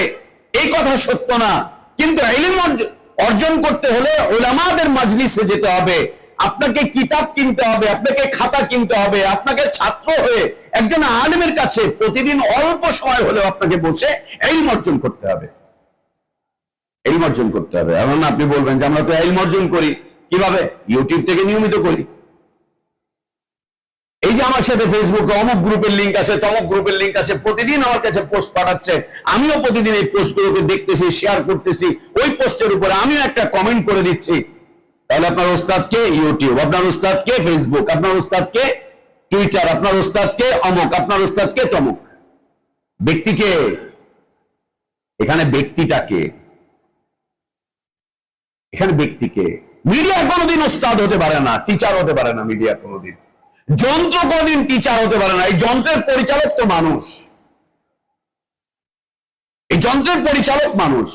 এই কথা সত্য না, কিন্তু ইলম অর্জন করতে হলে উলামাদের মাজলিসে যেতে হবে, আপনাকে কিতাব কিনতে হবে, আপনাকে খাতা কিনতে হবে, আপনাকে ছাত্র হয়ে একজন আলেমের কাছে প্রতিদিন অল্প সময় হলেও আপনাকে বসে ইলম অর্জন করতে হবে, ইলম অর্জন করতে হবে। এখন আপনি বলবেন যে আমরা তো ইলম অর্জন করি কিভাবে? ইউটিউব থেকে নিয়মিত করি। এই যে আমার সাথে ফেসবুকে অমুক গ্রুপের লিঙ্ক আছে, তমুক গ্রুপের লিঙ্ক আছে, প্রতিদিন আমার কাছে পোস্ট পাঠাচ্ছে, আমিও প্রতিদিন এই পোস্টগুলোকে দেখতেছি, শেয়ার করতেছি, ওই পোস্টের উপরে আমিও একটা কমেন্ট করে দিচ্ছি। তাহলে আপনার ওস্তাদকে ইউটিউব, আপনার ওস্তাদকে ফেসবুক, আপনার ওস্তাদকে টুইটার, আপনার ওস্তাদকে অমুক, আপনার ওস্তাদকে তমুক। ব্যক্তিকে, এখানে ব্যক্তিটাকে, এখানে ব্যক্তিকে। মিডিয়া কোনোদিন ওস্তাদ হতে পারে না, টিচার হতে পারে না, মিডিয়া কোনোদিন, যন্ত্র কোনোদিন টিচার হতে পারে না। এই যন্ত্রের পরিচালক তো মানুষ, এই যন্ত্রের পরিচালক মানুষ।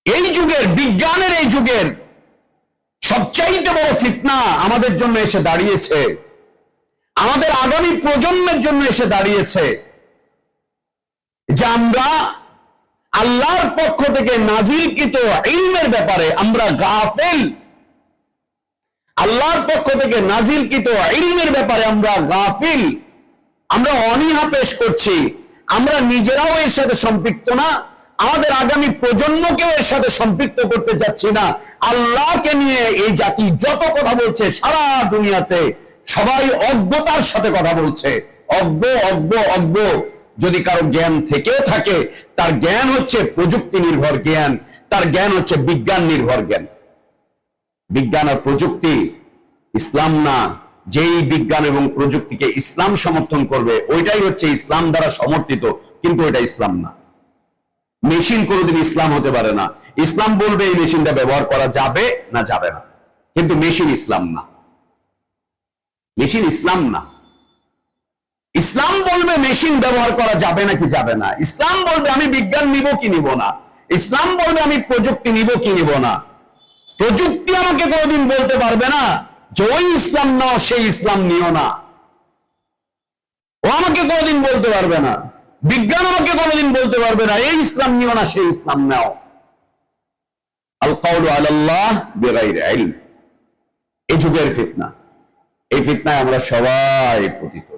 এই যুগের, বিজ্ঞানের এই যুগের সবচাইতে বড় ফিতনা আমাদের জন্য এসে দাঁড়িয়েছে, আমাদের আগামী প্রজন্মের জন্য এসে দাঁড়িয়েছে, যে আমরা আল্লাহর পক্ষ থেকে নাজিলকৃত ইলমের ব্যাপারে আমরা গাফিল। আল্লাহর পক্ষ থেকে নাজিলকৃত ইলমের ব্যাপারে আমরা গাফিল, আমরা অনীহা পেশ করছি, আমরা নিজেরাও এর সাথে সম্পৃক্ত না, আমাদের আগামী প্রজন্মকেও এর সাথে সম্পৃক্ত করতে যাচ্ছি না। আল্লাহকে নিয়ে এই জাতি যত কথা বলছে সারা দুনিয়াতে, সবাই অজ্ঞতার সাথে কথা বলছে, অজ্ঞ অজ্ঞ অজ্ঞ। যদি কারো জ্ঞান থেকেও থাকে, তার জ্ঞান হচ্ছে প্রযুক্তি নির্ভর জ্ঞান, তার জ্ঞান হচ্ছে বিজ্ঞান নির্ভর জ্ঞান। বিজ্ঞান আর প্রযুক্তি ইসলাম না। যেই বিজ্ঞান এবং প্রযুক্তিকে ইসলাম সমর্থন করবে ওইটাই হচ্ছে ইসলাম দ্বারা সমর্থিত, কিন্তু ওইটা ইসলাম না। মেশিন কোনোদিন ইসলাম হতে পারে না। ইসলাম বলবে এই মেশিনটা ব্যবহার করা যাবে না, যাবে না, কিন্তু মেশিন ইসলাম না, মেশিন ইসলাম না। ইসলাম বলবে মেশিন ব্যবহার করা যাবে নাকি যাবে না, ইসলাম বলবে আমি বিজ্ঞান নিব কি নিব না, ইসলাম বলবে আমি প্রযুক্তি নিব কি নিব না। প্রযুক্তি আমাকে কোনোদিন বলতে পারবে না যে ওই ইসলাম নাও, সেই ইসলাম নিও না। ও আমাকে কোনোদিন বলতে পারবে না। বিজ্ঞান আমাকে কোনোদিন বলতে পারবে না এই ইসলাম নিও না, সেই ইসলাম নাও। আল কাউলু আলাল্লাহ বিগাইরি ইলম, এই যুগের ফিতনা। এই ফিতনায় আমরা সবাই পতিত।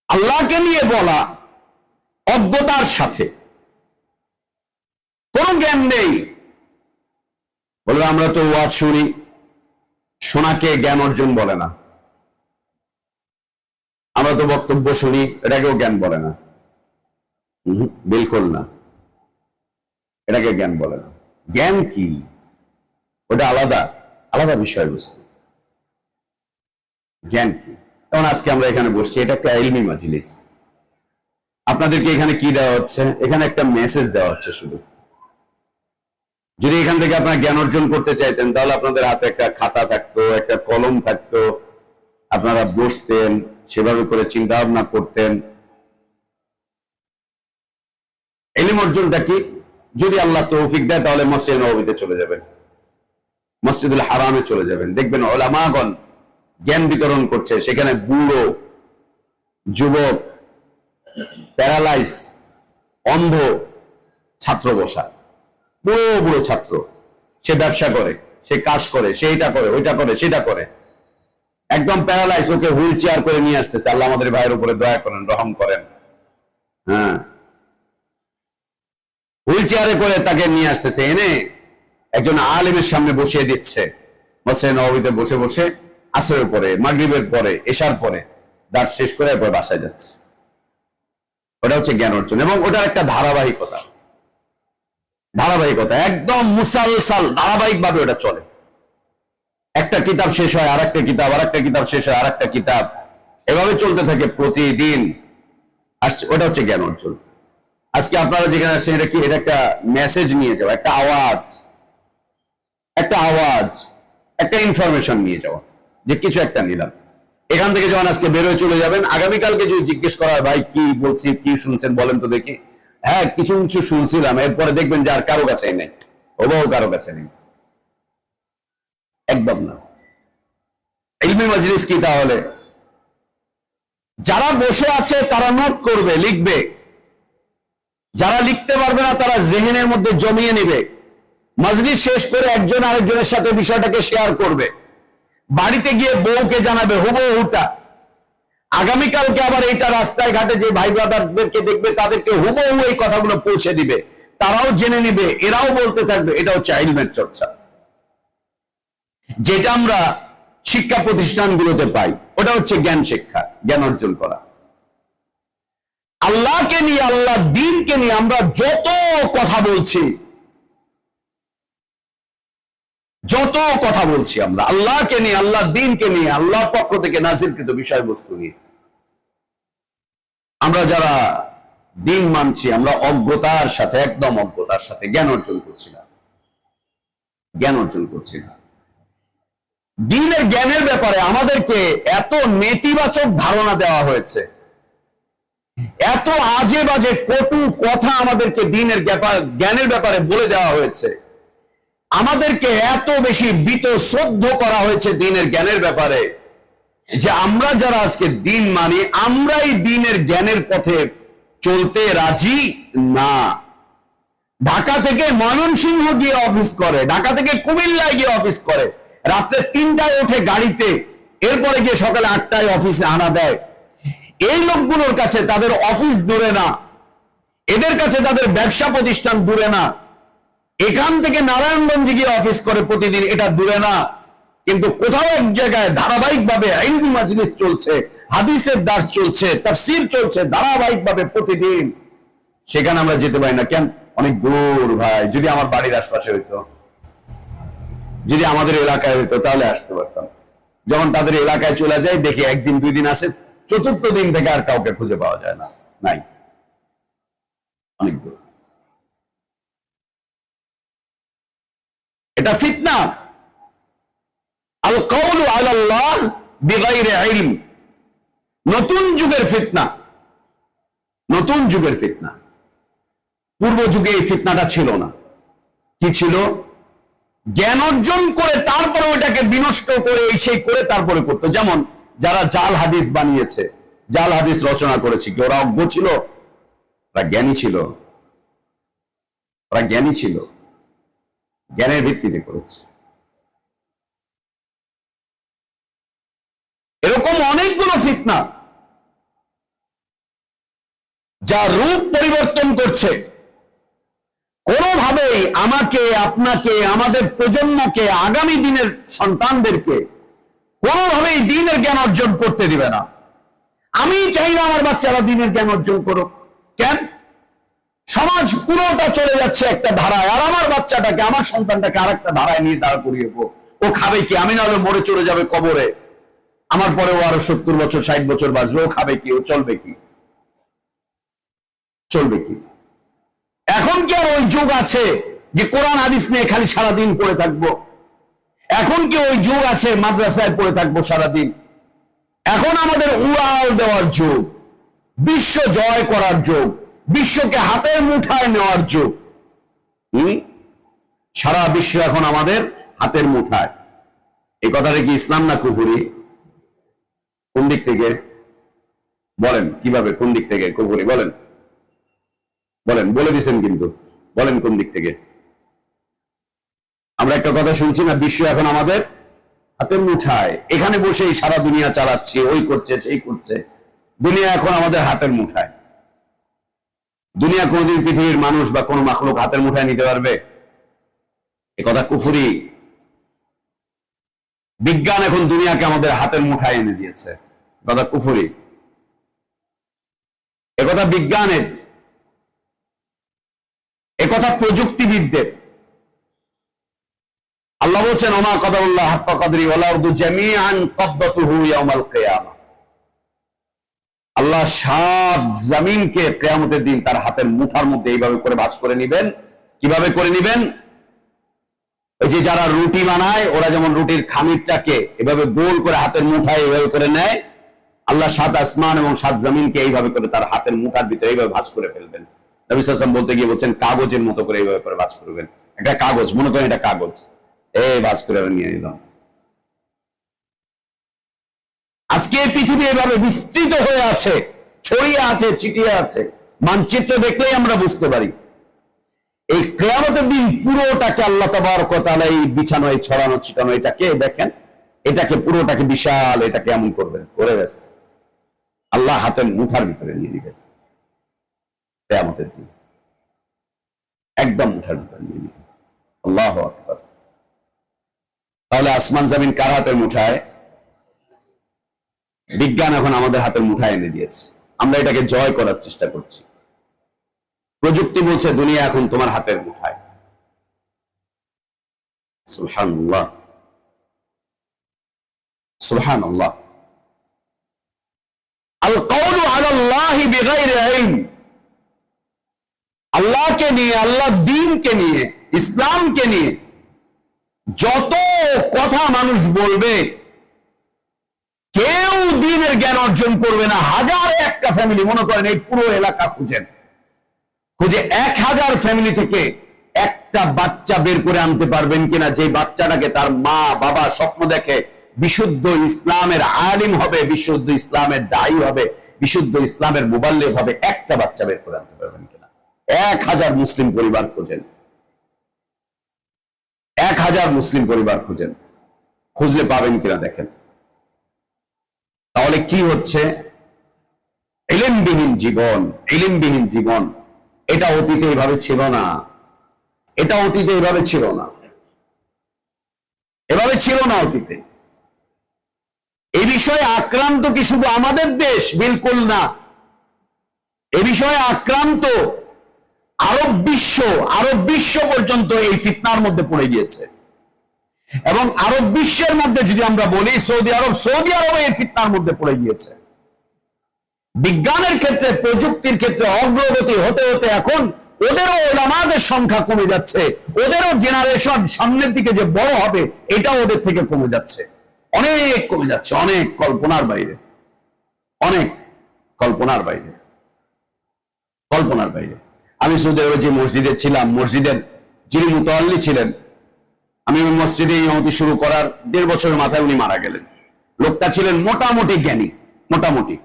আল্লাহকে নিয়ে বলা অজ্ঞতার সাথে, কোন জ্ঞান নেই। বলে আমরা তো ওয়াজ শুনি, শোনাকে জ্ঞান অর্জন বলে না। আমরা তো বক্তব্য শুনি, এটাকেও জ্ঞান বলে না। বিলকুল না, এটাকে জ্ঞান বলে না। জ্ঞান কি? ওটা আলাদা আলাদা বিষয়বস্তু। জ্ঞান কি? যেমন আজকে আমরা এখানে বসছি, এটা একটা ইলমি মাজলিস। আপনাদেরকে এখানে কি দেওয়া হচ্ছে? এখানে একটা মেসেজ দেওয়া হচ্ছে শুধু। যদি এখান থেকে আপনারা জ্ঞান অর্জন করতে চাইতেন, তাহলে আপনাদের হাতে একটা খাতা থাকতো, একটা কলম থাকতো, আপনারা বসতেন, সেভাবে করে চিন্তা ভাবনা করতেন। ইলম অর্জনটা কি? যদি আল্লাহ তৌফিক দেয় তাহলে মসজিদে নববীতে চলে যাবেন, মসজিদুল হারামে চলে যাবেন, দেখবেন উলামাগণ জ্ঞান বিতরণ করছে। সেখানে বুড়ো, যুবক, প্যারালাইজ, অন্ধ ছাত্র বসা, বুড়ো বুড়ো ছাত্র। সে ব্যবসা করে, সে কাজ করে, সে এটা করে, ওইটা করে, সেটা করে, একদম প্যারালাইজ। ওকে হুইল চেয়ার করে নিয়ে আসতেছে। আল্লাহ আমাদের ভাইয়ের উপরে দয়া করেন, রহম করেন। হ্যাঁ, হুইল চেয়ারে করে তাকে নিয়ে আসতেছে, এনে একজন আলেমের সামনে বসিয়ে দিচ্ছে। মসজিদে নববীতে বসে বসে আসরের পরে, মাগরিবের পরে, এশার পরে দাঁড় শেষ করে এরপর বাসায় যাচ্ছে। ওটা হচ্ছে জ্ঞান অর্জন, এবং ওটার একটা ধারাবাহিকতা। ধারাবাহিকতা একদম মুসালসাল, ধারাবাহিক ভাবে ওটা চলে। একটা কিতাব শেষ হয় আর একটা কিতাব, আর একটা কিতাব শেষ হয় আর একটা কিতাব, এভাবে চলতে থাকে প্রতিদিন। আসছে, ওটা হচ্ছে জ্ঞান অর্জন। আজকে আপনারা যেখানে আসছেন, এটা কি? এটা একটা মেসেজ নিয়ে যাওয়া, একটা আওয়াজ, একটা আওয়াজ, একটা ইনফরমেশন নিয়ে যাওয়া, যে কিছু একটা নিলাম। এখান থেকে যখন আজকে বেরোয় চলে যাবেন, আগামীকালকে যদি জিজ্ঞেস করা হয়, ভাই কি বলছি, কি শুনছেন বলেন তো দেখি, হ্যাঁ কিছু কিছু শুনছিলাম, এরপরে দেখবেন যে আর কারো কাছেই নেই, ওবাও কারো কাছে নেই, একদম না। ইলমি মাজলিস কি তাহলে? যারা বসে আছে তারা নোট করবে, লিখবে। যারা লিখতে পারবে না তারা জেহেনের মধ্যে জমিয়ে নেবে। মাজলিস শেষ করে একজন আরেকজনের সাথে বিষয়টাকে শেয়ার করবে। বাড়িতে গিয়ে বউকে জানাবে হুবহুটা। আগামীকালকে আবার এইটা রাস্তায় ঘাটে যে ভাই ব্রাদারদেরকে দেখবে, তাদেরকে হুবহু এই কথাগুলো পৌঁছে দিবে। তারাও জেনে নিবে, এরাও বলতে থাকবে। এটা হচ্ছে ইলমের চর্চা, যেটা আমরা শিক্ষা প্রতিষ্ঠানগুলোতে পাই। ওটা হচ্ছে জ্ঞান শিক্ষা, জ্ঞান অর্জন করা। আল্লাহকে নিয়ে, আল্লাহ দ্বীনকে নিয়ে আমরা যত কথা বলছি, যত কথা বলছি আমরা আল্লাহকে নিয়ে, আল্লাহ দ্বীনকে নিয়ে, আল্লাহর পক্ষ থেকে নাজিলকৃত বিষয়বস্তু নিয়ে, আমরা যারা দ্বীন মানছি, আমরা অজ্ঞতার সাথে, একদম অজ্ঞতার সাথে জ্ঞান অর্জন করছি না, জ্ঞান অর্জন করছি না। দ্বীনের জ্ঞানের ব্যাপারে আমাদেরকে এত নেতিবাচক ধারণা দেওয়া হয়েছে, এত আজে বাজে কটু কথা আমাদেরকে দ্বীনের জ্ঞানের ব্যাপারে বলে দেওয়া হয়েছে, আমাদেরকে এত বেশি বীতশ্রদ্ধ করা হয়েছে দ্বীনের জ্ঞানের ব্যাপারে, যে আমরা যারা আজকে দ্বীন মানি, আমরাই দ্বীনের জ্ঞানের পথে চলতে রাজি না। ঢাকা থেকে ময়মনসিংহ গিয়ে অফিস করে, ঢাকা থেকে কুমিল্লায় গিয়ে অফিস করে, রাত্রে 3টায় ওঠে গাড়িতে, এরপরে গিয়ে সকালে 8টায় অফিসে আনা দেয়। এই লোকগুলোর কাছে তাদের অফিস দূরে না, এদের কাছে তাদের ব্যবসা প্রতিষ্ঠান দূরে না। এখান থেকে নারায়ণগঞ্জে গিয়ে অফিস করে প্রতিদিন, এটা দূরে না। কিন্তু কোথাও এক জায়গায় ধারাবাহিকভাবে ইলমি মাজলিস চলছে, হাদিসের দার্স চলছে, তাফসীর চলছে ধারাবাহিকভাবে প্রতিদিন। সেখানে আমরা যেতে পারি না কেন? অনেক দূর ভাই। যদি আমার বাড়ির আশপাশে হইতো, যদি আমাদের এলাকায় হইতো, তাহলে আসতে পারতাম। যখন তাদের এলাকায় চলে যায়, দেখি একদিন 2 দিন আসে, 4th দিন থেকে আর কাউকে খুঁজে পাওয়া যায় না, নাই, অনেক দূর। এটা ফিতনা। আল কাউলু আলাল্লাহ বিগাইরি ইলম, নতুন যুগের ফিতনা, নতুন যুগের ফিতনা। পূর্ব যুগে এই ফিতনাটা ছিল না। কি ছিল? জ্ঞান অর্জন করে তারপরে ওটাকে বিনষ্ট করে এই সেই করে তারপরে করতো। যেমন যারা জাল হাদিস বানিয়েছে, জাল হাদিস রচনা করেছে, কি ওরা অজ্ঞ ছিল? ওরা জ্ঞানী ছিল, ওরা জ্ঞানী ছিল, জ্ঞানের ভিত্তিতে করেছে। এরকম অনেকগুলো ফিতনা যা রূপ পরিবর্তন করছে, কোনোভাবেই আমাকে, আপনাকে, আমাদের প্রজন্মকে, আগামী দিনের সন্তানদেরকে কোনোভাবেই দ্বীনের জ্ঞান অর্জন করতে দিবে না। আমি চাই না আমার বাচ্চারা দ্বীনের জ্ঞান অর্জন করুক। কেন? সমাজ পুরোটা চলে যাচ্ছে একটা ধারায়, আর আমার বাচ্চাটাকে, আমার সন্তানটাকে আর একটা ধারায় নিয়ে দাঁড় করিয়ে ও খাবে কি? আমি না হলে মরে চলে যাবে কবরে, আমার পরে ও আরো 70 বছর 60 বছর বাঁচবে, ও খাবে কি? ও চলবে কি? চলবে কি? এখন কি আর ওই যুগ আছে যে কোরআন হাদিস নিয়ে খালি সারাদিন পড়ে থাকবো? এখন কি ওই যুগ আছে মাদ্রাসায় পড়ে থাকবো সারাদিন? এখন আমাদের উড়াল দেওয়ার যুগ, বিশ্ব জয় করার যুগ, বিশ্বকে হাতের মুঠায় নেওয়ার যুগ। সারা বিশ্ব এখন আমাদের হাতের মুঠায়। এই কথাটা কি ইসলাম না কুফরি? কোন দিক থেকে বলেন? কিভাবে, কোন দিক থেকে কুফরি? বলেন, বলেন, বলে দিছেন কিন্তু, বলেন কোন দিক থেকে? আমরা একটা কথা শুনছি না, বিশ্ব এখন আমাদের হাতের মুঠায়, এখানে বসেই সারা দুনিয়া চালাচ্ছে, ওই করছে সেই করছে, দুনিয়া এখন আমাদের হাতের মুঠায়। দুনিয়া কোনদিন পৃথিবীর মানুষ বা কোন মাখলুক হাতের মুঠায় নিতে পারবে? এ কথা কুফরি। বিজ্ঞান এখন দুনিয়াকে আমাদের হাতের মুঠায় এনে দিয়েছে, কথা কুফরি। একথা বিজ্ঞানের, একথা প্রযুক্তিবিদদের। আল্লাহ বলছেন ওমা কাদারুল্লাহ হাক্কা কদরি ওয়াল আরদু জামিআন কবদাতুহু ইয়াউমাল কিয়ামা। আল্লাহ সাত জমিনকে কিয়ামতের দিন তার হাতের মুঠার মধ্যে এইভাবে করে ভাঁজ করে নেবেন। কিভাবে করে নেবেন? ওই যে যারা রুটি বানায়, ওরা যেমন রুটির খামিরটাকে এভাবে গোল করে হাতের মুঠায় এইভাবে করে নেয়, আল্লাহ সাত আসমান এবং সাত জমিনকে এইভাবে করে তার হাতের মুঠার ভিতরে এইভাবে ভাঁজ করে ফেলবেন। নবী সাল্লাল্লাহু আলাইহি ওয়াসাল্লাম বলতে গিয়ে বলছেন কাগজের মতো করে এইভাবে করে ভাঁজ করবেন। একটা কাগজ, মনে করেন এটা কাগজ, এই ভাঁজ করে নিয়ে নিলাম। আজকে পৃথিবী এভাবে বিস্তৃত হয়ে আছে, ছড়িয়ে আছে, ছিটিয়ে আছে। মানচিত্র দেখলেই আমরা বুঝতে পারি। এই কিয়ামতের দিন পুরোটাকে আল্লাহ তাবারক ওয়া তাআলা এই বিছানো, এই ছড়ানো ছিটানো, এটাকে দেখেন, এটাকে পুরোটাকে বিশাল, এটাকে এমন করবেন, করে ব্যাস আল্লাহ হাতের মুঠার ভিতরে নিয়ে নেবেন কিয়ামতের দিন, একদম মুঠার ভিতরে নিয়ে নেবেন। আল্লাহু আকবার। তাহলে আসমান জমিন কার হাতের মুঠায়? বিজ্ঞান এখন আমাদের হাতের মুঠায় এনে দিয়েছে, আমরা এটাকে জয় করার চেষ্টা করছি। প্রযুক্তি বলছে দুনিয়া এখন তোমার হাতের মুঠায়। সুবহানাল্লাহ, সুবহানাল্লাহ। আল কাউলু আলাল্লাহি বিগাইরি ইলম। আল্লাহকে নিয়ে, আল্লাহর দ্বীনকে নিয়ে, ইসলামকে নিয়ে যত কথা মানুষ বলবে, কেউ দ্বীনের জ্ঞান অর্জন করবে না। হাজারে একটা ফ্যামিলি, মনে করেন এই পুরো এলাকা খুঁজে 1000 ফ্যামিলি থেকে একটা বাচ্চা বের করে আনতে পারবেন কিনা যে বাচ্চাটাকে তার মা বাবা স্বপ্ন দেখে বিশুদ্ধ ইসলামের আলিম হবে, বিশুদ্ধ ইসলামের দায়ী হবে, বিশুদ্ধ ইসলামের মুবাল্লিগ হবে? একটা বাচ্চা বের করে আনতে পারবেন কিনা? 1000 মুসলিম পরিবার খুঁজেন, 1000 মুসলিম পরিবার খুঁজেন, খুঁজলে পাবেন কিনা দেখেন। তাহলে কি হচ্ছে? ইলমবিহীন জীবন, ইলমবিহীন জীবন। এটা অতীতে এভাবে ছিল না, এটা অতীতে এভাবে ছিল না, এভাবে ছিল না অতীতে। এই বিষয়ে আক্রান্ত কি শুধু আমাদের দেশ? বিলকুল না। এ বিষয়ে আক্রান্ত আরব বিশ্ব পর্যন্ত এই ফিতনার মধ্যে পড়ে গিয়েছে। এবং আরব বিশ্বের মধ্যে যদি আমরা বলি, সৌদি আরব এই ফিতনার মধ্যে পড়ে গিয়েছে। বিজ্ঞানের ক্ষেত্রে, প্রযুক্তির ক্ষেত্রে অগ্রগতি হতে হতে এখন ওদেরও ওলামাদের সংখ্যা কমে যাচ্ছে, ওদেরও জেনারেশন সামনের দিকে যে বড় হবে এটাও ওদের থেকে কমে যাচ্ছে, অনেক কমে যাচ্ছে, অনেক কল্পনার বাইরে, অনেক কল্পনার বাইরে, কল্পনার বাইরে। আমি সৌদি আরবে যে মসজিদে ছিলাম, মসজিদের যিনি মুতাল্লি ছিলেন, আমি ওই মসজিদে ইমামতি শুরু করার 1.5 বছরের মাথায় উনি মারা গেলেন। লোকটা ছিলেন মোটামুটি জ্ঞানী, মোটামুটি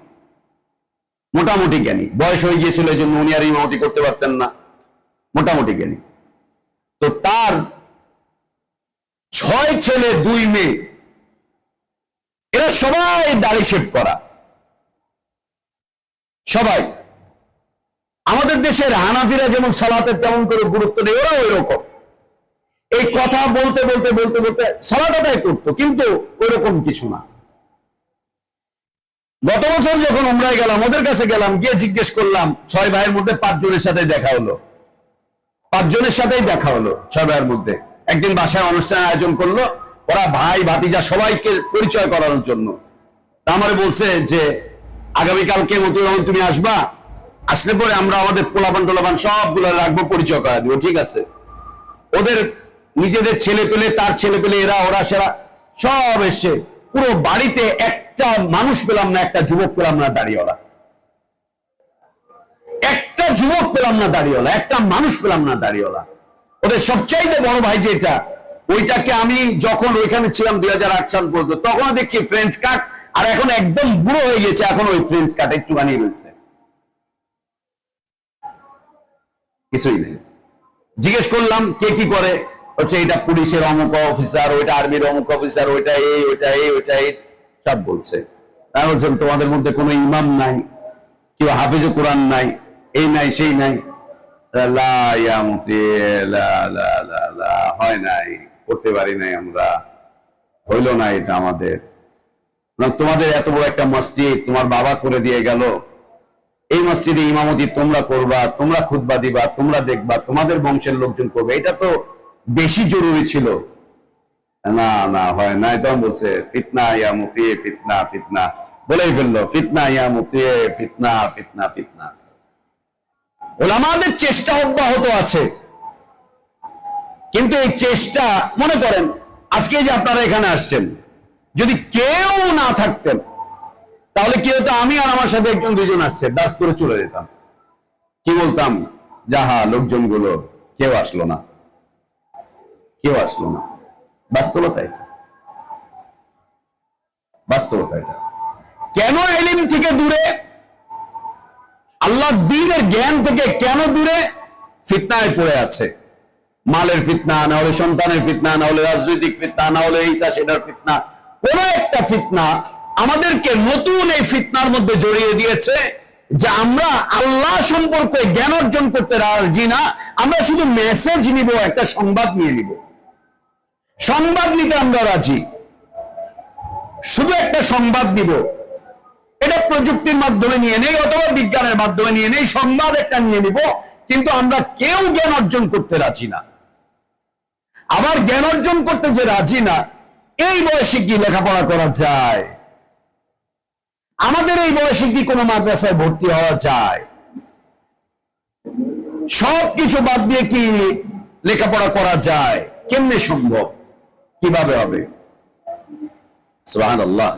জ্ঞানী, বয়স হয়ে গিয়েছিল এই জন্য উনি আর ইমামতি করতে পারতেন না, মোটামুটি জ্ঞানী। তো তার 6 ছেলে 2 মেয়ে, এরা সবাই দাড়ি শেভ করা, সবাই। আমাদের দেশের হানাফিরা যেমন সালাতের তেমন করে গুরুত্ব নেই, ওরা ওই রকম। এই কথা বলতে বলতে বলতে বলতে সালাত আদায় করতো, কিন্তু ওই রকম কিছু না। গত বছর যখন উমরায় গেলাম, ওদের কাছে গেলাম, গিয়ে জিজ্ঞেস করলাম, 6 ভাইয়ের মধ্যে 5 জনের সাথে দেখা হলো, 5 জনের সাথেই দেখা হলো 6 ভাইয়ের মধ্যে। একদিন বাসায় অনুষ্ঠান আয়োজন করলো, ওরা ভাই ভাতিজা সবাইকে পরিচয় করানোর জন্য। তা আমারে বলছে যে আগামীকালকে মতিউর রহমান তুমি আসবা, আসলে পরে আমরা আমাদের পোলাপান টোলাপান সবগুলো রাখবো, পরিচয় করা দিব। ঠিক আছে। ওদের নিজেদের ছেলে পেলে, তার ছেলে পেলে, এরা ওরা সেরা সব এসছে। পুরো বাড়িতে একটা মানুষ পেলাম না, একটা যুবক পেলাম না দাঁড়িয়েওয়ালা, একটা যুবক পেলাম না দাঁড়িয়েওয়ালা, একটা মানুষ পেলাম না দাঁড়িয়েওয়ালা। ওদের সবচাইতে বড় ভাই যেটা, ওইটাকে আমি যখন ওইখানে ছিলাম 2008 সাল পর্যন্ত, তখন দেখছি ফ্রেঞ্চ কাট, আর এখন একদম বুড়ো হয়ে গেছে, এখন ওই ফ্রেঞ্চ কাট একটু বানিয়ে রয়েছে, কিছুই নেই। জিজ্ঞেস করলাম কে কি করে, হচ্ছে এটা পুলিশের অমুক অফিসার, ওইটা আর্মির অমুক অফিসার, ওইটা এই, ওইটা এই, ওইটা এই, সব বলছে। তারা বলছেন তোমাদের মধ্যে কোনো ইমাম নাই, কেউ হাফিজে কোরআন নাই, এই নাই সেই নাই। হয় নাই, করতে পারি নাই আমরা, হইল না এটা আমাদের। তোমাদের এত বড় একটা মসজিদ তোমার বাবা করে দিয়ে গেল, এই মসজিদে ইমামতি তোমরা করবা, তোমরা খুতবা দিবা, তোমরা দেখবা, তোমাদের বংশের লোকজন করবে, এটা তো বেশি জরুরি ছিল। না না হয় না, তখন বলছে ফিতনা ইয়া মুতিয়ে ফিতনা, ফিতনা বলেই ফেললো, ফিতনা ইয়া মুতিয়ে ফিতনা, ফিতনা ফিতনা। ওলামাদের চেষ্টা অব্যাহত আছে, কিন্তু এই চেষ্টা, মনে করেন আজকে যে আপনারা এখানে আসছেন, যদি কেউ না থাকতেন তাহলে কি হতো? আমি আর আমার সাথে 1-2 জন আসছে, দাস করে চলে যেতাম। কি বলতাম? যাহা লোকজনগুলো, কেউ আসলো না, কেউ আসলো না। বাস্তবতা এটা, বাস্তবতা এটা। কেন ইলম থেকে দূরে, আল্লাহর দ্বীনের জ্ঞান থেকে কেন দূরে? ফিতনায় পড়ে আছে। মালের ফিতনা, না হলে সন্তানের ফিতনা, না হলে রাজনৈতিক ফিতনা, না হলে এইটা সেটার ফিতনা। কোন একটা ফিতনা আমাদেরকে নতুন এই ফিতনার মধ্যে জড়িয়ে দিয়েছে, যে আমরা আল্লাহ সম্পর্কে জ্ঞান অর্জন করতে রাজি না। আমরা শুধু মেসেজ নিব, একটা সংবাদ নিয়ে নিব, সংবাদ নিতে আমরা রাজি, শুধু একটা সংবাদ নিব। এটা প্রযুক্তির মাধ্যমে নিয়ে নেই, অথবা বিজ্ঞানের মাধ্যমে নিয়ে নেই, সংবাদ একটা নিয়ে নিব, কিন্তু আমরা কেউ জ্ঞান অর্জন করতে রাজি না। আবার জ্ঞান অর্জন করতে যে রাজি না, এই বয়সে কি লেখাপড়া করা যায়? আমাদের এই বয়সে কি কোনো মাদ্রাসায় ভর্তি হওয়া যায়? সবকিছু বাদ দিয়ে কি লেখাপড়া করা যায়? কেমনে সম্ভব? কিভাবে হবে? সুবহানাল্লাহ।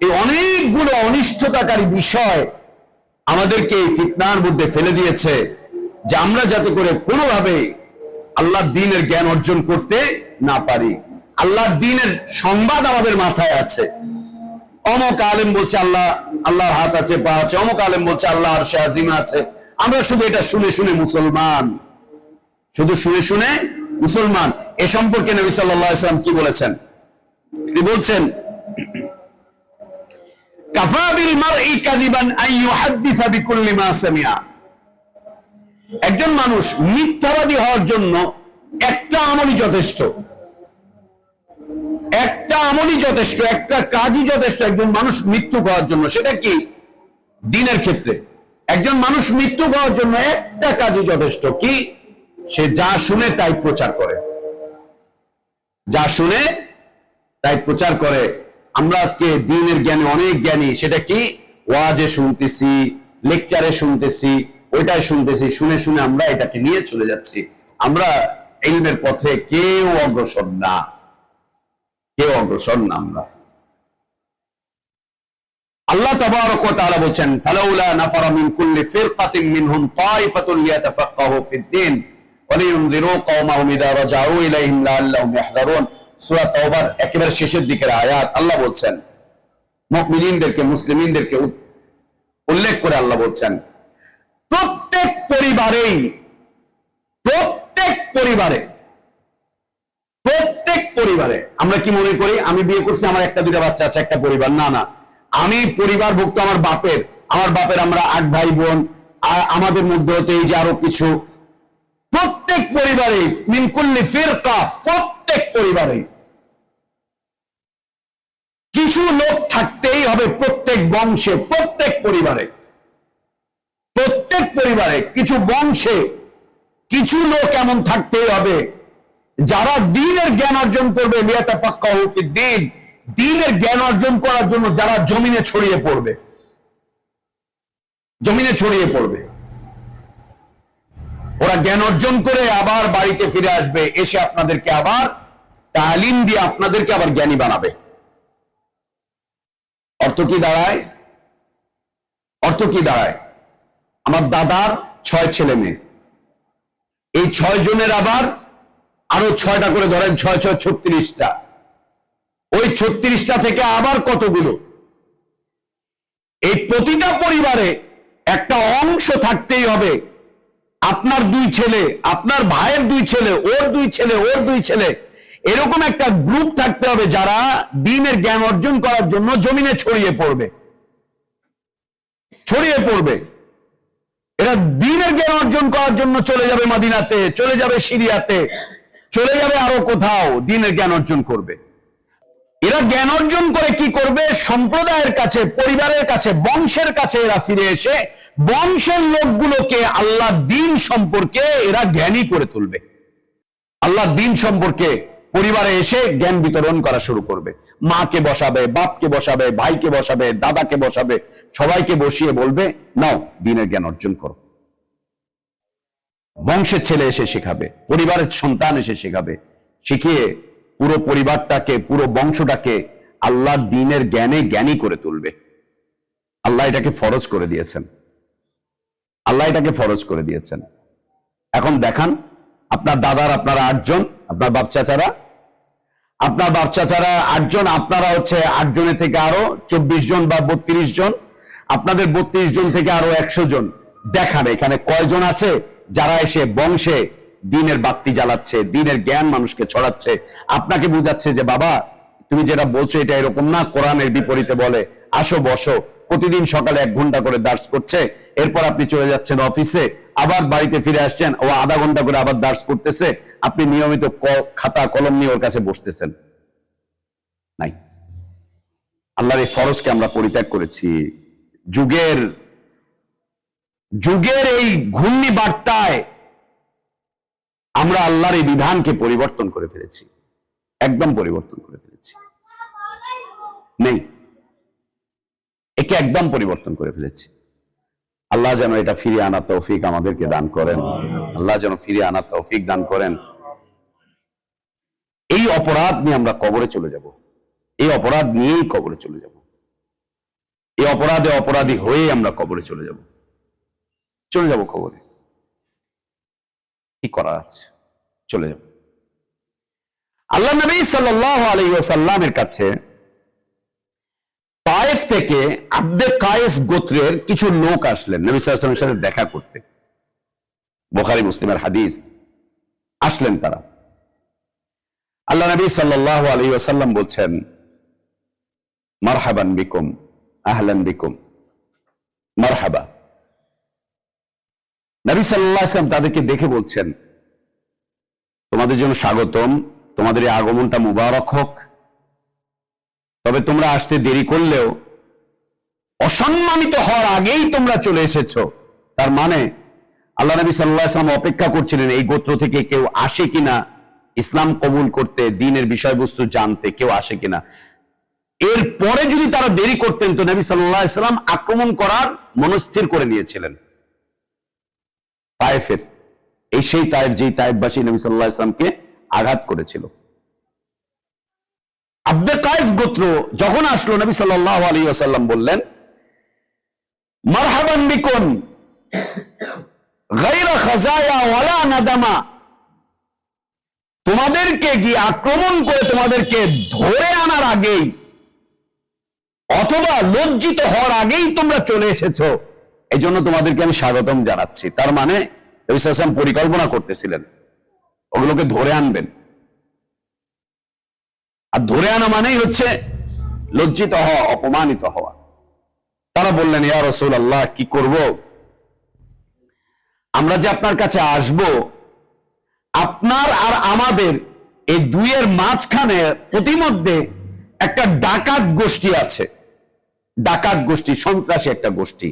এই অনেকগুলো অনিষ্টতাকারী বিষয় আমাদেরকে এই ফিতনার মধ্যে ফেলে দিয়েছে, যে আমরা যাতে করে কোনোভাবে আল্লাহর দ্বীনের জ্ঞান অর্জন করতে না পারি। আল্লাহর দ্বীনের সংবাদ আমাদের মাথায় আছে, অমুক আলেম বলছে আল্লাহ, আল্লাহর হাত আছে, পা আছে, অমুক আলেম বলছে আল্লাহ আরশে আজিম আছে। আমরা শুধু এটা শুনে শুনে মুসলমান, শুধু শুনে শুনে মুসলমান। এ সম্পর্কে নবী সাল্লাল্লাহু আলাইহি ওয়াসাল্লাম কি বলেছেন? তিনি বলছেন, কাফা বিল মারই কাযিবান আন ইউহাদ্দিসা বিকুল্লি মা সামিআ। একজন মানুষ মিথ্যাবাদী হওয়ার জন্য একটা আমলই যথেষ্ট, একটা আমলই যথেষ্ট, একটা কাজই যথেষ্ট একজন মানুষ মৃত্যু হওয়ার জন্য। সেটা কি? দ্বীনের ক্ষেত্রে একজন মানুষ মৃত্যু হওয়ার জন্য একটা কাজই যথেষ্ট। কি? সে যা শুনে তাই প্রচার করে, যা শুনে তাই প্রচার করে। আমরা আজকে দ্বীনের জ্ঞানে অনেক জ্ঞানী, সেটা কি? ওয়াজে শুনতেছি, লেকচারে শুনতেছি, ওইটাই শুনতেছি, শুনে শুনে আমরা এটাকে নিয়ে চলে যাচ্ছি। আমরা ইলমের পথে কেউ অগ্রসর না, কেউ অগ্রসর না আমরা। আল্লাহ তাবারক ওয়া তাআলা বলেন, ফালাউলা নাফারা মিন কুল্লি ফিরকাতিন মিনহুম তাইফাতুন লিয়াতাফাক্কাহু ফিদ-দীন ওয়ালিউনযিরু কওমাহুম ইযা রাজাউ ইলাইহিম লাআল্লাহুম ইয়াহযারুন। সূরা তাওবার একেবারে শেষের দিকের আয়াত। আল্লাহ বলছেন মুমিনদেরকে, মুসলিমিনদেরকে উল্লেখ করে আল্লাহ বলছেন প্রত্যেক পরিবারে আমরা কি মনে করি, আমি বিয়ে করছি, আমার একটা দুইটা বাচ্চা আছে, একটা পরিবার। না না, আমি পরিবারভুক্ত আমার বাপের আমরা 8 ভাই বোন, আমাদের মধ্যে হতে এই যে আরো কিছু, প্রত্যেক পরিবারে মিন কুল্লি ফিরকা, প্রত্যেক পরিবারে কিছু লোক থাকতেই হবে, প্রত্যেক বংশে, প্রত্যেক পরিবারে কিছু বংশে কিছু লোক এমন থাকতেই হবে যারা দ্বীনের জ্ঞান অর্জন করবে, লিয়াতাফাক্কাহু ফিদ্দীন, দ্বীনের জ্ঞান অর্জন করার জন্য যারা জমিনে ছড়িয়ে পড়বে। ওরা জ্ঞান অর্জন করে আবার বাড়িতে ফিরে আসবে, এসে আপনাদেরকে আবার তালিম দিয়ে আপনাদেরকে আবার জ্ঞানী বানাবে। অর্থ কি দাঁড়ায়? আমার দাদার 6 ছেলে মেয়ে, এই 6 জনের আবার আরো 6টা করে ধরেন, 6 6 36টা, ওই 36টা থেকে আবার কতগুলো, এই প্রতিটা পরিবারে একটা অংশ থাকতেই হবে। আপনার 2 ছেলে, আপনার ভাইয়ের 2 ছেলে, ওর 2 ছেলে, ওর 2 ছেলে, এরকম একটা গ্রুপ থাকতে হবে যারা দ্বীনের জ্ঞান অর্জন করার জন্য জমিনে ছড়িয়ে পড়বে। এরা দ্বীনের জ্ঞান অর্জন করার জন্য চলে যাবে মদিনাতে, চলে যাবে সিরিয়াতে, চলে যাবে আরো কোথাও, দ্বীনের জ্ঞান অর্জন করবে। এরা জ্ঞান অর্জন করে কি করবে? সম্প্রদায়ের কাছে, পরিবারের কাছে, বংশের কাছে এরা ফিরে এসে বংশের লোকগুলোকে আল্লাহ দ্বীন সম্পর্কে এরা জ্ঞানী করে তুলবে। আল্লাহ দ্বীন সম্পর্কে পরিবারে এসে জ্ঞান বিতরণ করা শুরু করবে। মাকে বসাবে, বাপকে বসাবে, ভাইকে বসাবে, দাদাকে বসাবে, সবাইকে বসিয়ে বলবে নাও দ্বীনের জ্ঞান অর্জন করো। বংশের ছেলে এসে শেখাবে, পরিবারের সন্তান এসে শেখাবে, শিখিয়ে পুরো পরিবারটাকে, পুরো বংশটাকে আল্লাহ দ্বীনের জ্ঞানে জ্ঞানী করে তুলবে। আল্লাহ এটাকে ফরজ করে দিয়েছেন। এখন দেখান, আপনার দাদার আপনারা 8 জন, আপনার বাপ চাচারা 8 জন, আপনারা হচ্ছে 8 জনের থেকে আরো 24 জন বা 32 জন, আপনাদের 32 জন থেকে আরো 100 জন। দেখান এখানে কয়জন আছে যারা এসে বংশে দ্বীনের বাতি জ্বালাচ্ছে, দ্বীনের জ্ঞান মানুষকে ছড়াচ্ছে, আপনাকে বুঝাচ্ছে যে বাবা তুমি যেটা বলছো এটা এরকম না, কোরআনের বিপরীতে বলে, আসো বসো। প্রতিদিন সকালে 1 ঘন্টা করে দার্স করছে, এরপর আপনি চলে যাচ্ছেন অফিসে, আবার বাড়িতে ফিরে আসছেন, ও আধা ঘন্টা করে আবার দার্স করতেছে, আপনি নিয়মিত খাতা কলম নিয়ে ওর কাছে বসতেছেন। নাই, আল্লাহর এই ফরজকে আমরা পরিত্যাগ করেছি। যুগের এই ঘূর্ণি বার্তায় আমরা আল্লাহর এই বিধানকে পরিবর্তন করে ফেলেছি, একদম পরিবর্তন করে ফেলেছি। নেই, একে একদম পরিবর্তন করে ফেলেছি। আল্লাহ যেন এটা ফিরিয়ে আনার তৌফিক আমাদেরকে দান করেন। আল্লাহ যেন ফিরিয়ে আনার তৌফিক দান করেন। এই অপরাধ নিয়ে আমরা কবরে চলে যাব, এই অপরাধ নিয়েই কবরে চলে যাব, এই অপরাধে অপরাধী হয়ে আমরা কবরে চলে যাব কবরে। কি করার আছে, চলে যাব। আল্লাহ নবী সাল্লাল্লাহু আলাইহি ওয়াসাল্লামের কাছে তায়েফ থেকে আব্দে কায়েস গোত্রের কিছু লোক আসলেন নবী সাল্লাল্লাহু আলাইহি ওয়াসাল্লামের সাথে দেখা করতে। বুখারী মুসলিমের হাদিস। আসলেন তারা। আল্লাহ নবী সাল্লাল্লাহু আলাইহি ওয়াসাল্লাম বলছেন মারহাবান বিকুম, আহলান বিকুম, মারহাবা। নবী সাল্লাল্লাহু আলাইহি ওয়াসাল্লাম তাদেরকে দেখে বলছেন তোমাদের জন্য স্বাগতম, তোমাদের এই আগমনটা মুবারক হোক। তবে তোমরা আসতে দেরি করলেও অসম্মানিত হওয়ার আগেই তোমরা চলে এসেছো। তার মানে আল্লাহ নবী সাল্লাল্লাহু আলাইহি ওয়াসাল্লাম অপেক্ষা করছিলেন এই গোত্র থেকে কেউ আসে কিনা ইসলাম কবুল করতে, দ্বীনের বিষয়বস্তু জানতে, কেউ আসে কিনা। এরপরে যদি তারা দেরি করতেন তো নবী সাল্লাল্লাহু আলাইহি ওয়াসাল্লাম আক্রমণ করার মনস্থির করে নিয়েছিলেন। তায়েফের এই সেই তায়েফ যেই তায়েফবাসী নবী সাল্লাল্লাহু আলাইহি ওয়াসাল্লামকে আঘাত করেছিল। আব্দে কায়েস গোত্র যখন আসলো নবী সাল্লাল্লাহু আলাইহি ওয়াসাল্লাম বললেন মারহাবান বিকুম গায়রা খাজায়া ওয়ালা নাদামা তোমাদেরকে গিয়ে আক্রমণ করে তোমাদেরকে ধরে আনার আগেই অথবা লজ্জিত হওয়ার আগেই তোমরা চলে এসেছো, এই জন্য তোমাদেরকে আমি স্বাগতম জানাচ্ছি। তার মানে নবী সাল্লাল্লাহু আলাইহি ওয়াসাল্লাম পরিকল্পনা করতেছিলেন ওগুলোকে ধরে আনবেন। আর ধরে আনা মানেই হচ্ছে লজ্জিত হওয়া, অপমানিত হওয়া। তারা বললেন, ইয়া রাসূলুল্লাহ, কি করব? আমরা যে আপনার কাছে আসব, আপনার আর আমাদের এই দুইয়ের মাঝখানে প্রতিমধ্যে একটা ডাকাত গোষ্ঠী আছে, ডাকাত গোষ্ঠী, সন্ত্রাসী একটা গোষ্ঠী।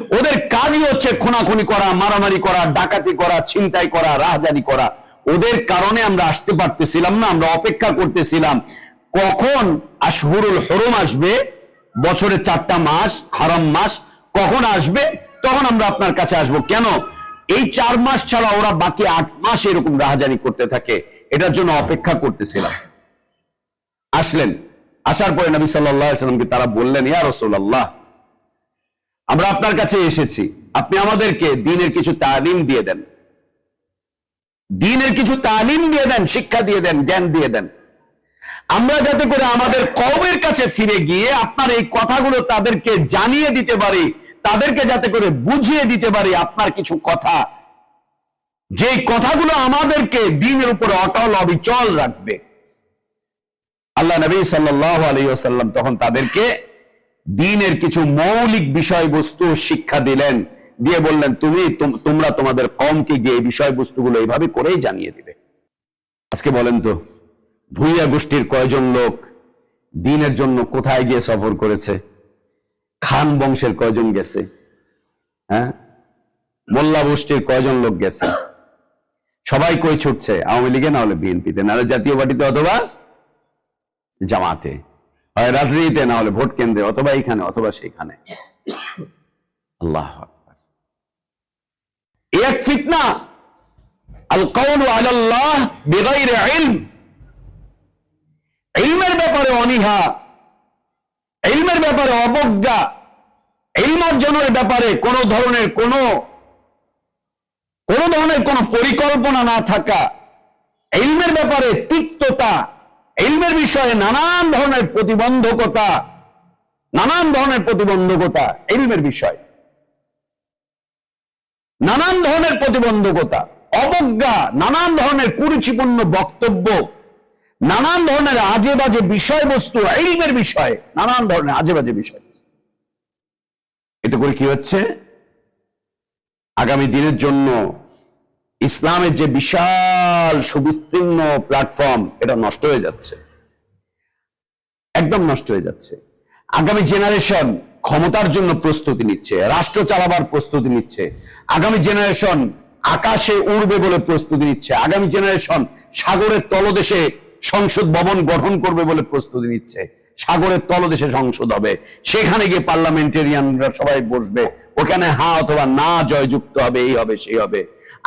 ওদের কাজই হচ্ছে খুনাখুনি করা, মারামারি করা, ডাকাতি করা, ছিনতাই করা, রাহজানি করা। ওদের কারণে আমরা আসতে পারতেছিলাম না, আমরা অপেক্ষা করতেছিলাম কখন আশহুরুল হুরুম আসবে, বছরের 4টা মাস, হারাম মাস কখন আসবে, তখন আমরা আপনার কাছে আসব। কেন? এই 4 মাস ছাড়া ওরা বাকি 8 মাস এরকম রাহজানি করতে থাকে, এটার জন্য অপেক্ষা করতেছিলাম। আসলেন, আসার পরে নবী সাল্লাল্লাহু আলাইহি ওয়াসাল্লামকে তারা বললেন, ইয়া রাসূলুল্লাহ, আমরা আপনার কাছে এসেছি, আপনি আমাদেরকে দ্বীনের কিছু তালিম দিয়ে দেন, দ্বীনের কিছু তালিম দিয়ে দেন, শিক্ষা দিয়ে দেন, জ্ঞান দিয়ে দেন, আমরা যাতে করে আমাদের কওমের কাছে ফিরে গিয়ে আপনার এই কথাগুলো তাদেরকে জানিয়ে দিতে পারি, তাদেরকে যাতে করে বুঝিয়ে দিতে পারি আপনার কিছু কথা, যে কথাগুলো আমাদেরকে দ্বীনের উপর অটল অবিচল রাখবে। আল্লাহ নবী সাল্লাল্লাহু আলাইহি ওয়াসাল্লাম তখন তাদেরকে দ্বীনের কিছু মৌলিক বিষয়বস্তু শিক্ষা দিলেন, দিয়ে বললেন, তোমরা তোমাদের কওমকে গিয়ে এই বিষয়বস্তুগুলো এইভাবে করেই জানিয়ে দিবে। আজকে বলেন তো, ভুইয়া গোষ্ঠীর কয়জন লোক দ্বীনের জন্য কোথায় গিয়ে সফর করেছে? খান বংশের কয়জন গেছে? হ্যাঁ, মোল্লা গোষ্ঠীর কয়জন লোক গেছে? সবাই কই ছুটছে? আওয়ামী লীগে, না হলে বিএনপিতে, না হলে জাতীয় পার্টিতে, অথবা জামাতে, হয় রাজনীতিতে, না হলে ভোট কেন্দ্রে, অথবা এইখানে অথবা সেইখানে। আল্লাহু আকবার। এক ফিতনা, আল কাউলু আলাল্লাহ বিগাইরি ইলম, ইলমের ব্যাপারে অনীহা, ইলমের ব্যাপারে অবজ্ঞা, ইলম অর্জনের ব্যাপারে কোন ধরনের কোন পরিকল্পনা না থাকা, ইলমের ব্যাপারে তিক্ততা, ইলমের বিষয়ে নানান ধরনের প্রতিবন্ধকতা, ইলমের বিষয় নানান ধরনের প্রতিবন্ধকতা, অবজ্ঞা, নানান ধরনের কুরুচিপূর্ণ বক্তব্য, নানান ধরনের আজে বাজে বিষয়বস্তু, ইলমের বিষয়ে নানান ধরনের আজে বাজে বিষয়বস্তু। এতে করে কি হচ্ছে? আগামী দিনের জন্য ইসলামের যে বিশাল সুবিস্তীর্ণ প্ল্যাটফর্ম, এটা নষ্ট হয়ে যাচ্ছে, একদম নষ্ট হয়ে যাচ্ছে। আগামী জেনারেশন ক্ষমতার জন্য প্রস্তুতি নিচ্ছে, রাষ্ট্র চালাবার প্রস্তুতি নিচ্ছে, আগামী জেনারেশন আকাশে উড়বে বলে প্রস্তুতি নিচ্ছে, আগামী জেনারেশন সাগরের তলদেশে সংসদ ভবন গঠন করবে বলে প্রস্তুতি নিচ্ছে। সাগরের তলদেশে সংসদ হবে, সেখানে গিয়ে পার্লামেন্টেরিয়ানরা সবাই বসবে, ওখানে হ্যাঁ অথবা না জয়যুক্ত হবে, এই হবে সেই হবে।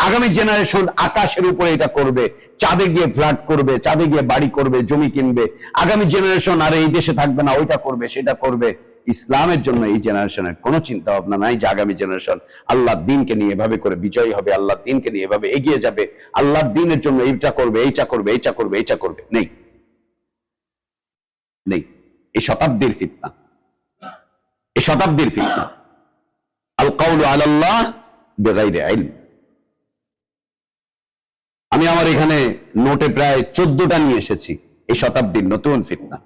আগামী জেনারেশন আকাশের উপরে এটা করবে, চাঁদে গিয়ে ফ্ল্যাট করবে, চাঁদে গিয়ে বাড়ি করবে, জমি কিনবে। আগামী জেনারেশন আর এই দেশে থাকবে না, ওইটা করবে সেটা করবে। ইসলামের জন্য এই জেনারেশনের কোনো চিন্তা ভাবনা নাই যে আগামী জেনারেশন আল্লাহর দ্বীনকে নিয়ে এভাবে করে বিজয়ী হবে, আল্লাহর দ্বীনকে নিয়ে এভাবে এগিয়ে যাবে, আল্লাহর দ্বীনের জন্য এইটা করবে, এইটা করবে, এইটা করবে, এইটা করবে। নেই, নেই। এই শতাব্দীর ফিতনা, এই শতাব্দীর ফিতনা। আল কাউলু আলাল্লাহ বিগাইরি ইলম। আমি আমার এখানে নোটে প্রায় 14টা নিয়ে এসেছি এই শতাব্দীর নতুন ফিতনা।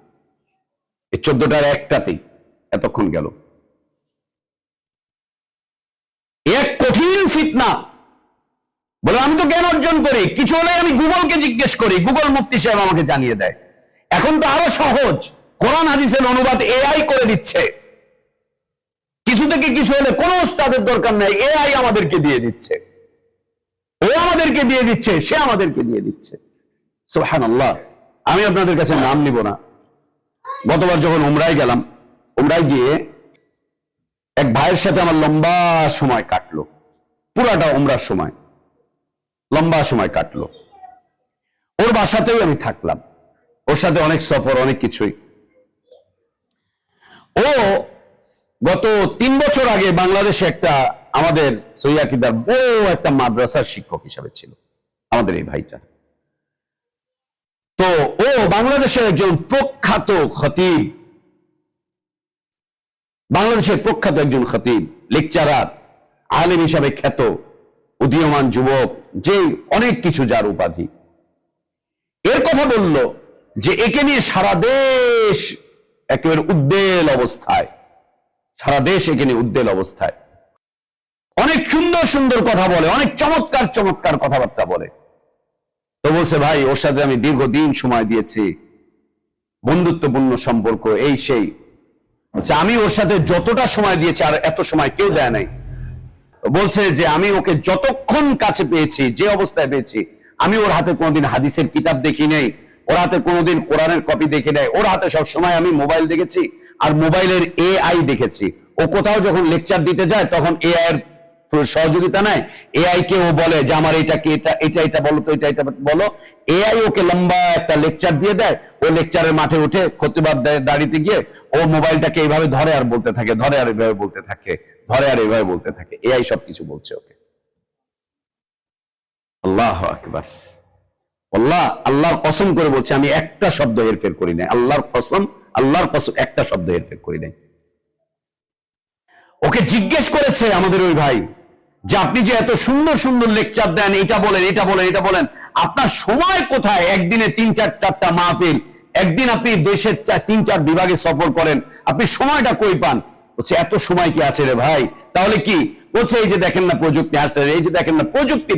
এই 14টার একটাতেই এতক্ষণ গেল। এক কঠিন ফিতনা। বলে আমি তো জ্ঞান অর্জন করি, কিছু হলে আমি গুগলকে জিজ্ঞেস করি, গুগল মুফতি সাহেব আমাকে জানিয়ে দেয়। এখন তো আরো সহজ, কোরআন হাদিসের অনুবাদ এআই করে দিচ্ছে। কিছু থেকে কিছু হলে কোনো উস্তাদের দরকার নাই, এআই আমাদেরকে দিয়ে দিচ্ছে, ও আমাদেরকে দিয়ে দিচ্ছে, সে আমাদেরকে দিয়ে দিচ্ছে। সুবহানাল্লাহ। আমি আপনাদের কাছে নাম নিব না। গতবার যখন উমরায় গেলাম, উমরায় গিয়ে এক ভাইয়ের সাথে আমার লম্বা সময় কাটলো, পুরাটা উমরার সময় লম্বা সময় কাটলো। ওর বাসাতেও আমি থাকলাম, ওর সাথে অনেক সফর, অনেক কিছুই। ও গত 3 বছর আগে বাংলাদেশে একটা আমাদের সহিহ আকীদার বড় একটা মাদ্রাসার শিক্ষক হিসাবে ছিল আমাদের এই ভাইটা। তো ও বাংলাদেশের একজন প্রখ্যাত খতিব, বাংলাদেশের প্রখ্যাত একজন খতিব, লেকচারার, আলেম হিসাবে খ্যাত, উদীয়মান যুবক, যে অনেক কিছু যার উপাধি, এর কথা বলল যে একে নিয়ে সারা দেশ একেবারে উদ্বেল অবস্থায়, সারা দেশ একে নিয়ে উদ্বেল অবস্থায়, অনেক সুন্দর সুন্দর কথা বলে, অনেক চমৎকার চমৎকার কথাবার্তা বলে। তো বলছে ভাই ওর সাথে আমি দীর্ঘদিন সময় দিয়েছি, বন্ধুত্বপূর্ণ সম্পর্ক, এই সেই। বলছে আমি ওর সাথে যতটা সময় দিয়েছি আর এত সময় কেউ দেয় নাই। বলছে যে আমি ওকে যতক্ষণ কাছে পেয়েছি, যে অবস্থায় পেয়েছি, আমি ওর হাতে কোনোদিন হাদিসের কিতাব দেখি নাই, ওর হাতে কোনোদিন কোরআনের কপি দেখি নাই, ওর হাতে সব সময় আমি মোবাইল দেখেছি আর মোবাইলের AI দেখেছি। ও কোথাও যখন লেকচার দিতে যায় তখন AI এর সহযোগিতা নেয়, AI কে ও বলে যে আমার এটা কি, এটা বলো তো, এটা বলো। AI ওকে লম্বা একটা লেকচার দিয়ে দেয়, ও লেকচারের মাঠে উঠে খতিবাদ দাঁড়িতে গিয়ে ও মোবাইলটাকে এইভাবে ধরে আর বলতে থাকে, ধরে আর এইভাবে বলতে থাকে, ধরে আর এইভাবে বলতে থাকে। AI সবকিছু বলছে ওকে। আল্লাহু আকবার। আল্লাহর কসম করে বলছে আমি একটা শব্দ হেরফের করি নাই, আল্লাহর কসম একটা শব্দ হেরফের করি নাই। ওকে জিজ্ঞেস করেছে আমাদের ওই ভাই যে আপনি যে এত সুন্দর সুন্দর লেকচার দেন, এটা বলেন, এটা বলেন, এটা বলেন, আপনার সময় কোথায়? একদিনে 3-4টা মাহফিল, একদিন আপনি দেশের 3-4 বিভাগে সফর করেন, আপনি সময়টা কই পান? বলছে এত সময় কি আছে রে ভাই? তাহলে কি বলছে? এই যে দেখেন না প্রযুক্তি আসছে, এই যে দেখেন না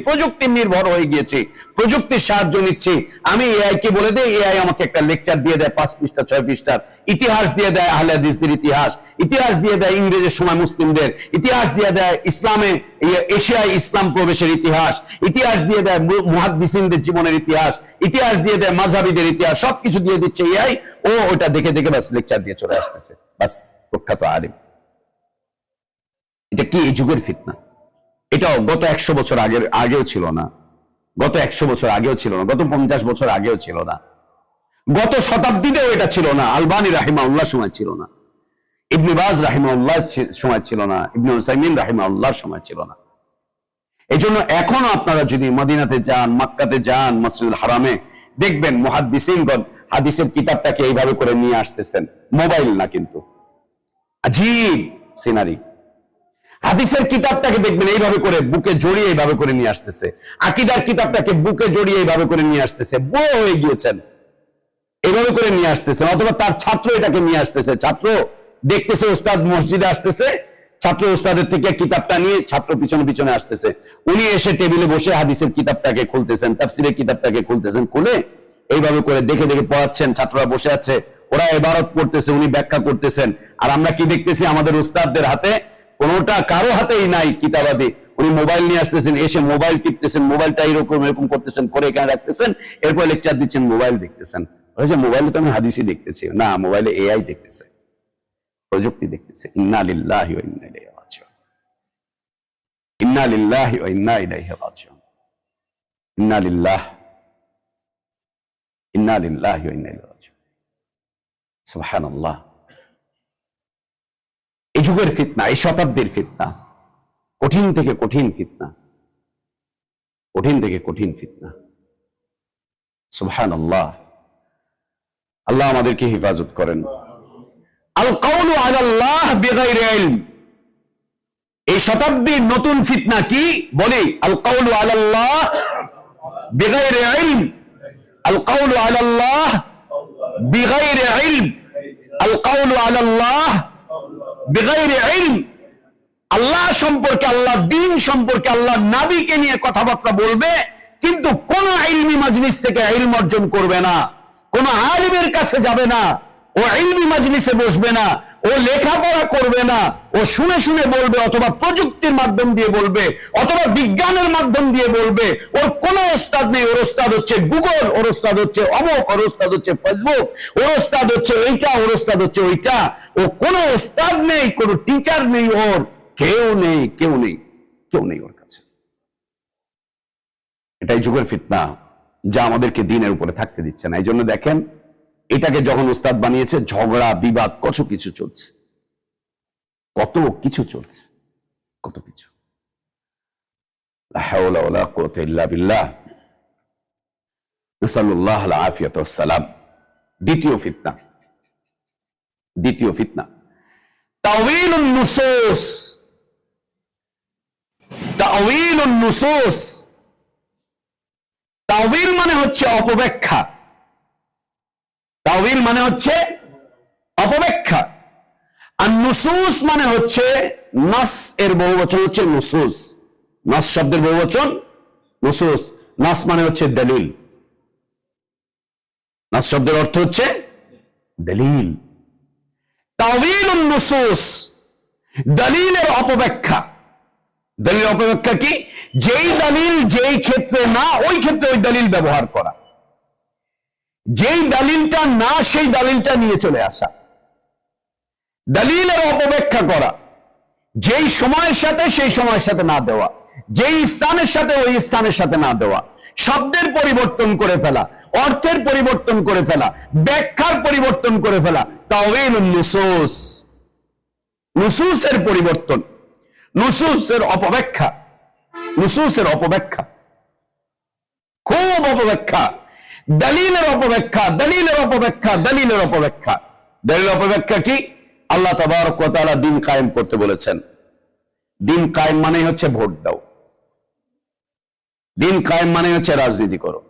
প্রযুক্তি নির্ভর হয়ে গিয়েছে, প্রযুক্তির সাহায্য নিচ্ছি। আমি AI কে বলে দেই, AI আমাকে একটা লেকচার দিয়ে দেয় 5 পৃষ্ঠা 6 পৃষ্ঠার, ইতিহাস দিয়ে দেয় আহলে হাদিসদের ইতিহাস দিয়ে দেয় ইংরেজের সময় মুসলিমদের ইতিহাস, দিয়ে দেয় ইসলামে এশিয়ায় ইসলাম প্রবেশের ইতিহাস দিয়ে দেয় মুহাদ্দিসিনদের জীবনের ইতিহাস দিয়ে দেয় মাযহাবিদের ইতিহাস, সবকিছু দিয়ে দিচ্ছে AI। ও ওটা দেখে দেখে বাস লেকচার দিয়ে চলে আসতেছে, বাস প্রখ্যাত আলেম। এটা কি এই যুগের ফিতনা? এটাও গত 100 বছর আগেও ছিল না, গত 100 বছর আগেও ছিল না, গত 50 বছর আগেও ছিল না, গত শতাব্দীতেও এটা ছিল না। আলবানী রাহিমাহুল্লাহ সময় ছিল না, ইবনে বাজ রাহিমাহুল্লাহ সময় ছিল না, ইবনে উসাইমিন রাহিমাহুল্লাহর সময় ছিল না। এই জন্য এখনো আপনারা যদি মদিনাতে যান, মক্কাতে যান, মসজিদুল হারামে, দেখবেন মুহাদ্দিসিনগণ হাদিসের কিতাবটাকে এইভাবে করে নিয়ে আসতেছেন, মোবাইল না কিন্তু, আজীব সিনারি। হাদিসের কিতাবটাকে দেখবেন এইভাবে করে বুকে জড়িয়ে এইভাবে করে নিয়ে আসতেছে, আকীদার কিতাবটাকে বুকে জড়িয়ে এইভাবে করে নিয়ে আসতেছে, বড় হয়ে গিয়েছেন, এইভাবে করে নিয়ে আসতেছে। অথবা তার ছাত্র এটাকে নিয়ে আসতেছে, ছাত্র দেখতেছে ওস্তাদ মসজিদে আসতেছে, ছাত্র ওস্তাদের থেকে কিতাবটা নিয়ে ছাত্র পিছনে পিছনে আসতেছে, উনি এসে টেবিলে বসে হাদিসের কিতাবটাকে খুলতেছেন, তাফসীরের কিতাবটাকে খুলতেছেন, খুলে এইভাবে করে দেখে দেখে পড়াচ্ছেন। ছাত্ররা বসে আছে, ওরা ইবারত পড়তেছে, উনি ব্যাখ্যা করতেছেন। আর আমরা কি দেখতেছি? আমাদের উস্তাদদের হাতে কোনোটা, কারো হাতেই নাই কিতাবাদি। উনি মোবাইল নিয়ে আসতেছেন, এসে মোবাইল টিপতেছেন, মোবাইলটা এরকম এরকম করতেছেন, করে এখানে রাখতেছেন, এরপর লেকচার দিচ্ছেন, মোবাইল দেখতেছেন। মোবাইলে তো আমি হাদিসই দেখতেছি না, মোবাইলে AI দেখতেছে, প্রযুক্তি দেখতেছে। ইন্না লিল্লাহি ওয়া ইন্না ইলাইহি রাজিউন, ইন্না লিল্লাহি ওয়া ইন্না ইলাইহি রাজিউন, ইন্না লিল্লাহি ওয়া ইন্না ইলাইহি রাজিউন। সুবহানাল্লাহ। এই যুগের ফিতনা, এই শতাব্দীর ফিতনা, কঠিন থেকে কঠিন ফিতনা, কঠিন থেকে কঠিন ফিতনা। সুবহানাল্লাহ। আল্লাহ আমাদেরকে হেফাজত করেন। আল কাউলু আলাল্লাহ বিগাইরি ইলম, এই শতাব্দীর নতুন ফিতনা কি বলি? আল কাউলু আলাল্লাহ বিগাইরি ইলম, আল কাউলু আলাল্লাহ বিগাইরি ইলম, আল কাউলু আলাল্লাহ বিগাইরি ইলম। আল্লাহ সম্পর্কে, আল্লাহ দ্বীন সম্পর্কে, আল্লাহ নবীকে নিয়ে কথাবার্তা বলবে, কিন্তু কোন ইলমি মাজলিস থেকে ইলম অর্জন করবে না, কোন আলিমের কাছে যাবে না, ও ইলমি মাজলিসে বসবে না, ও লেখাপড়া করবে না, ও শুনে শুনে বলবে, অথবা প্রযুক্তির মাধ্যম দিয়ে বলবে, অথবা বিজ্ঞানের মাধ্যম দিয়ে বলবে। ওর কোনো ওস্তাদ নেই, ওর ওস্তাদ হচ্ছে গুগল, ওর ওস্তাদ হচ্ছে অমুক, ওর ওস্তাদ হচ্ছে ফেসবুক, ওর ওস্তাদ হচ্ছে এইটা, ওর ওস্তাদ হচ্ছে ওইটা। ও কোনো ওস্তাদ নেই, কোনো টিচার নেই, ওর কেউ নেই, কেউ নেই, কেউ নেই ওর কাছে। এটাই যুগের ফিতনা, যা আমাদেরকে দিনের উপরে থাকতে দিচ্ছে না। এই জন্য দেখেন, এটাকে যখন উস্তাদ বানিয়েছে, ঝগড়া বিবাদ কত কিছু চলছে, কত কিছু চলছে, কত কিছু। লা হাওলা ওয়ালা কুওয়াতা ইল্লা বিল্লাহ। নাসাল্লাল্লাহ আল আফিয়াত ওয়াস সালাম। দ্বিতীয় ফিতনা তাওয়ীলুন নুসুস। তাওয়ীলুন নুসুস, তাওয়ীল মানে হচ্ছে অপব্যাখ্যা। তাওয়ীল মানে হচ্ছে অপব্যাখ্যা। আর নুসুস মানে হচ্ছে, নাস এর বহুবচন হচ্ছে নুসুস। নাস শব্দের বহুবচন নুসুস। নাস মানে হচ্ছে দলিল। নাস শব্দের অর্থ হচ্ছে দলিল। তাওয়ীলুন নুসুস, দলিলের অপব্যাখ্যা। দলিলের অপব্যাখ্যা কি? যেই দলিল যেই ক্ষেত্রে না, ওই ক্ষেত্রে ওই দলিল ব্যবহার করা। যেই দলিলটা না, সেই দলিলটা নিয়ে চলে আসা। দলিলের অপব্যাখ্যা করা, যেই সময়ের সাথে সেই সময়ের সাথে না দেওয়া, যেই স্থানের সাথে ওই স্থানের সাথে না দেওয়া, শব্দের পরিবর্তন করে ফেলা, অর্থের পরিবর্তন করে ফেলা, ব্যাখ্যার পরিবর্তন করে ফেলা। তাওয়ীলুন নুসুস, নুসুসের পরিবর্তন, নুসুসের অপব্যাখ্যা। নুসুসের অপব্যাখ্যা, খুব অপব্যাখ্যা। দলিলের অপব্যাখ্যা, দলিলের অপব্যাখ্যা, দলিলের অপব্যাখ্যা। দলিলের অপব্যাখ্যা কি? আল্লাহ তাবারক ওয়া তাআলা দিন কায়েম করতে বলেছেন। দিন কায়েম মানে হচ্ছে ভোট দাও। দিন কায়েম মানে হচ্ছে রাজনীতি করো।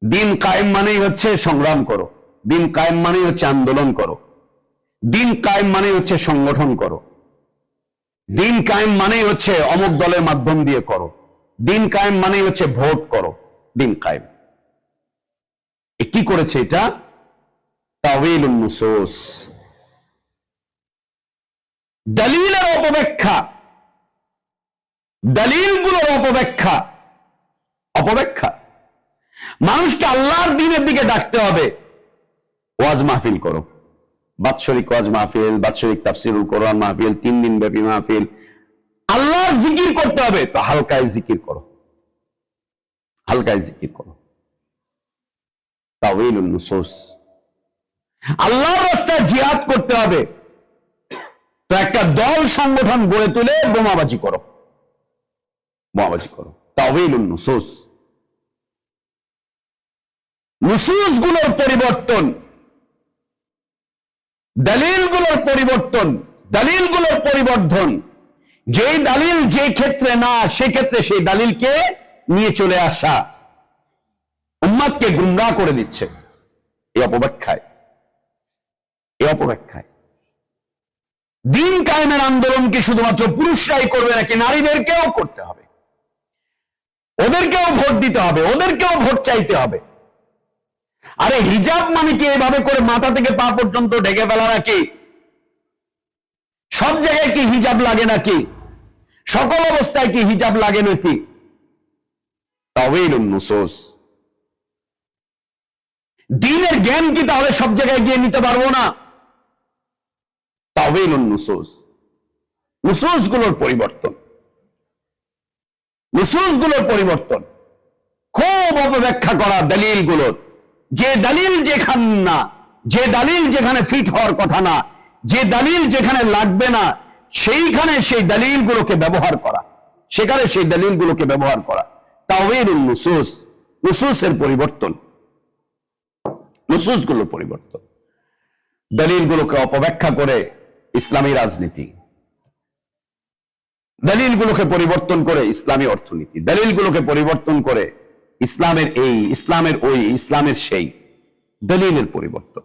দিন কায়েম মানেই হচ্ছে সংগ্রাম করো। দিন কায়েম মানেই হচ্ছে আন্দোলন করো। দিন কায়েম মানেই হচ্ছে সংগঠন করো। দিন কায়েম মানেই হচ্ছে অমুক দলের মাধ্যম দিয়ে করো। দিন কায়েম মানেই হচ্ছে ভোট করো। দিন কায়েম কি করেছে? এটা তাওয়ীলুন নুসুস, দলিলের অপব্যাখ্যা, দলিলগুলোর অপব্যাখ্যা। অপব্যাখ্যা, মানুষকে আল্লাহর দ্বীনের দিকে ডাকতে হবে। ওয়াজ মাহফিল করো, বাৎসরিক ওয়াজ মাহফিল, বাৎসরিক তাফসীরুল কোরআন মাহফিল, 3 দিন ব্যাপী মাহফিল। আল্লাহর জিকির করতে হবে, তো হালকায় জিকির করো, হালকায় জিকির করো। তাওয়ীলুন নুসুস। আল্লাহর রাস্তায় জিহাদ করতে হবে, তো একটা দল সংগঠন গড়ে তুলে বোমাবাজি করো, বোমাবাজি করো। তাওয়ীলুন নুসুস। নুসুস গুলোর পরিবর্তন, দলিলগুলোর পরিবর্তন, দলিলগুলোর পরিবর্ধন। যেই দলিল যে ক্ষেত্রে না, সেক্ষেত্রে সেই দলিলকে নিয়ে চলে আসা। উম্মতকে গুমরাহ করে দিচ্ছে এই অপব্যাখ্যায়, এই অপব্যাখ্যায়। দিন কায়েমের আন্দোলন কি শুধুমাত্র পুরুষরাই করবে নাকি নারীদেরকেও করতে হবে? ওদেরকেও ভোট দিতে হবে, ওদেরকেও ভোট চাইতে হবে। আরে হিজাব মানে কি এভাবে করে মাথা থেকে পা পর্যন্ত ঢেকে ফেলা নাকি? সব জায়গায় কি হিজাব লাগে নাকি? সকল অবস্থায় কি হিজাব লাগে নাকি? তাওয়ীলুন নুসুস। দ্বীনের জ্ঞান কি তাহলে সব জায়গায় গিয়ে নিতে পারবো না? তাওয়ীলুন নুসুস। নুসুস গুলোর পরিবর্তন, নুসুস গুলোর পরিবর্তন, খুব অপব্যাখ্যা করা দলিল গুলোর। যে দলিল যেখানে না, যে দলিল যেখানে ফিট হওয়ার কথা না, যে দলিল যেখানে লাগবে না, সেইখানে সেই দলিলগুলোকে ব্যবহার করা, সেখানে সেই দলিলগুলোকে ব্যবহার করা। তাওয়ীলুন নুসুস, নুসুসের পরিবর্তন, নুসুসগুলোর পরিবর্তন। দলিলগুলোকে অপব্যাখ্যা করে ইসলামী রাজনীতি, দলিলগুলোকে পরিবর্তন করে ইসলামী অর্থনীতি, দলিলগুলোকে পরিবর্তন করে ইসলামের এই, ইসলামের ওই, ইসলামের সেই। দলিলের পরিবর্তন,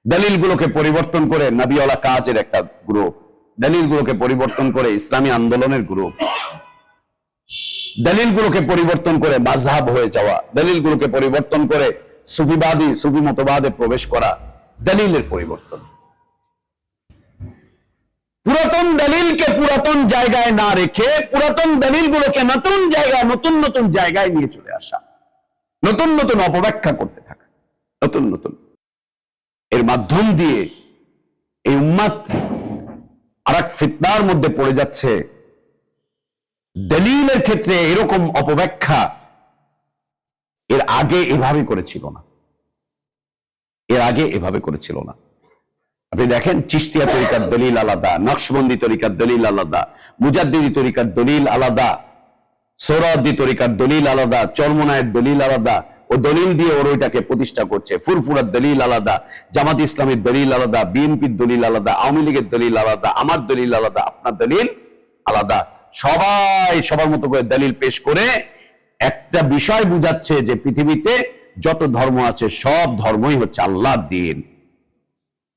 দলিলগুলোকে পরিবর্তন করে নবীওয়ালা কাজের একটা গ্রুপ, দলিলগুলোকে পরিবর্তন করে ইসলামী আন্দোলনের গ্রুপ, দলিলগুলোকে পরিবর্তন করে মাযহাব হয়ে যাওয়া, দলিলগুলোকে পরিবর্তন করে সুফিবাদী, সুফি মতবাদে প্রবেশ করা। দলিলের পরিবর্তন। পুরাতন দলিলকে পুরাতন জায়গায় না রেখে পুরাতন দলিলগুলোকে নতুন জায়গায়, নতুন নতুন জায়গায় নিয়ে চলে আসা, নতুন নতুন অপব্যাখ্যা করতে থাকা, নতুন নতুন। এর মাধ্যম দিয়ে এই উম্মত আরেক ফিতনার মধ্যে পড়ে যাচ্ছে। দলিলের ক্ষেত্রে এরকম অপব্যাখ্যা এর আগে এভাবে করেছিল না, এর আগে এভাবে করেছিল না। আপনি দেখেন, চিশতিয়া তরিকার দলিল আলাদা, নকশবন্দি তরিকার দলিল আলাদা, মুজাদ্দিদি তরিকার দলিল আলাদা, সোহরাওয়ার্দী তরিকার দলিল আলাদা, চরমনায়ের দলিল আলাদা, ও দলিল দিয়ে ওর ওইটাকে প্রতিষ্ঠা করছে। ফুরফুরার দলিল আলাদা, জামাত ইসলামের দলিল আলাদা, বিএনপির দলিল আলাদা, আওয়ামী লীগের দলিল আলাদা, আমার দলিল আলাদা, আপনার দলিল আলাদা। সবাই সবার মতো করে দলিল পেশ করে একটা বিষয় বুঝাচ্ছে যে পৃথিবীতে যত ধর্ম আছে সব ধর্মই হচ্ছে আল্লাহর দ্বীন,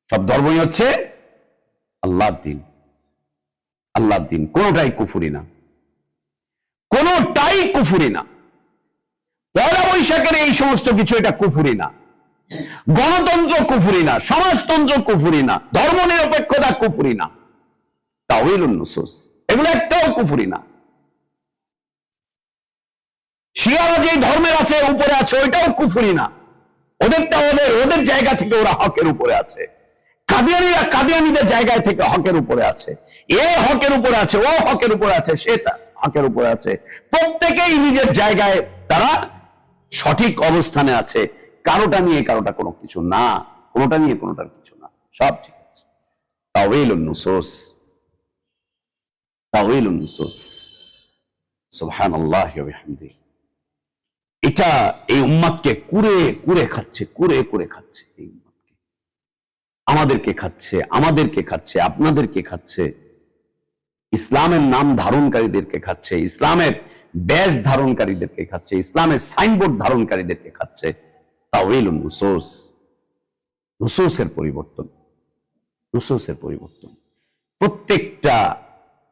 সব ধর্মই হচ্ছে আল্লাহর দ্বীন, আল্লাহর দ্বীন। কোনটাই কুফরি না, কোনটাই কুফরি না। পয়লা বৈশাখের এই সমস্ত কিছু এটা কুফরি না, গণতন্ত্র কুফরি না, সমাজতন্ত্র কুফরি না, ধর্ম নিরপেক্ষতা কুফরি না, তাওয়িলুন নুসুস এগুলো একটাও কুফরি না। শিয়ারা যে ধর্মের আছে উপরে আছে ওইটাও কুফরি না, ওদেরটা ওদের জায়গা থেকে ওরা হকের উপরে আছে। কাদিয়ানীরা কাদিয়ানীদের জায়গায় থেকে হকের উপরে আছে, এ হকের উপরে আছে, ও হকের উপরে আছে, সে হকের উপরে আছে। প্রত্যেকেই নিজের জায়গায় তারা সঠিক অবস্থানে আছে, কারোটা নিয়ে কারোটা কোনো কিছু না, কোনোটা নিয়ে কোনোটার কিছু না, সব ঠিক আছে। তাওয়িলুন নুসুস, তাওয়িলুন নুসুস, সুবহানাল্লাহি ওয়া বিহামদিহি। এটা এই উম্মাদকে কুরে কুরে খাচ্ছে, কুরে কুরে খাচ্ছে, এই উম্মাদকে, আমাদেরকে খাচ্ছে, আমাদেরকে খাচ্ছে, আপনাদেরকে খাচ্ছে, ইসলামের নাম ধারণকারীদেরকে খাচ্ছে, ইসলামের ব্যাজ ধারণকারীদেরকে খাচ্ছে, ইসলামের সাইনবোর্ড ধারণকারীদেরকে খাচ্ছে। তাওয়িলুন নুসুস, নুসুসের পরিবর্তন, নুসুসের পরিবর্তন। প্রত্যেকটা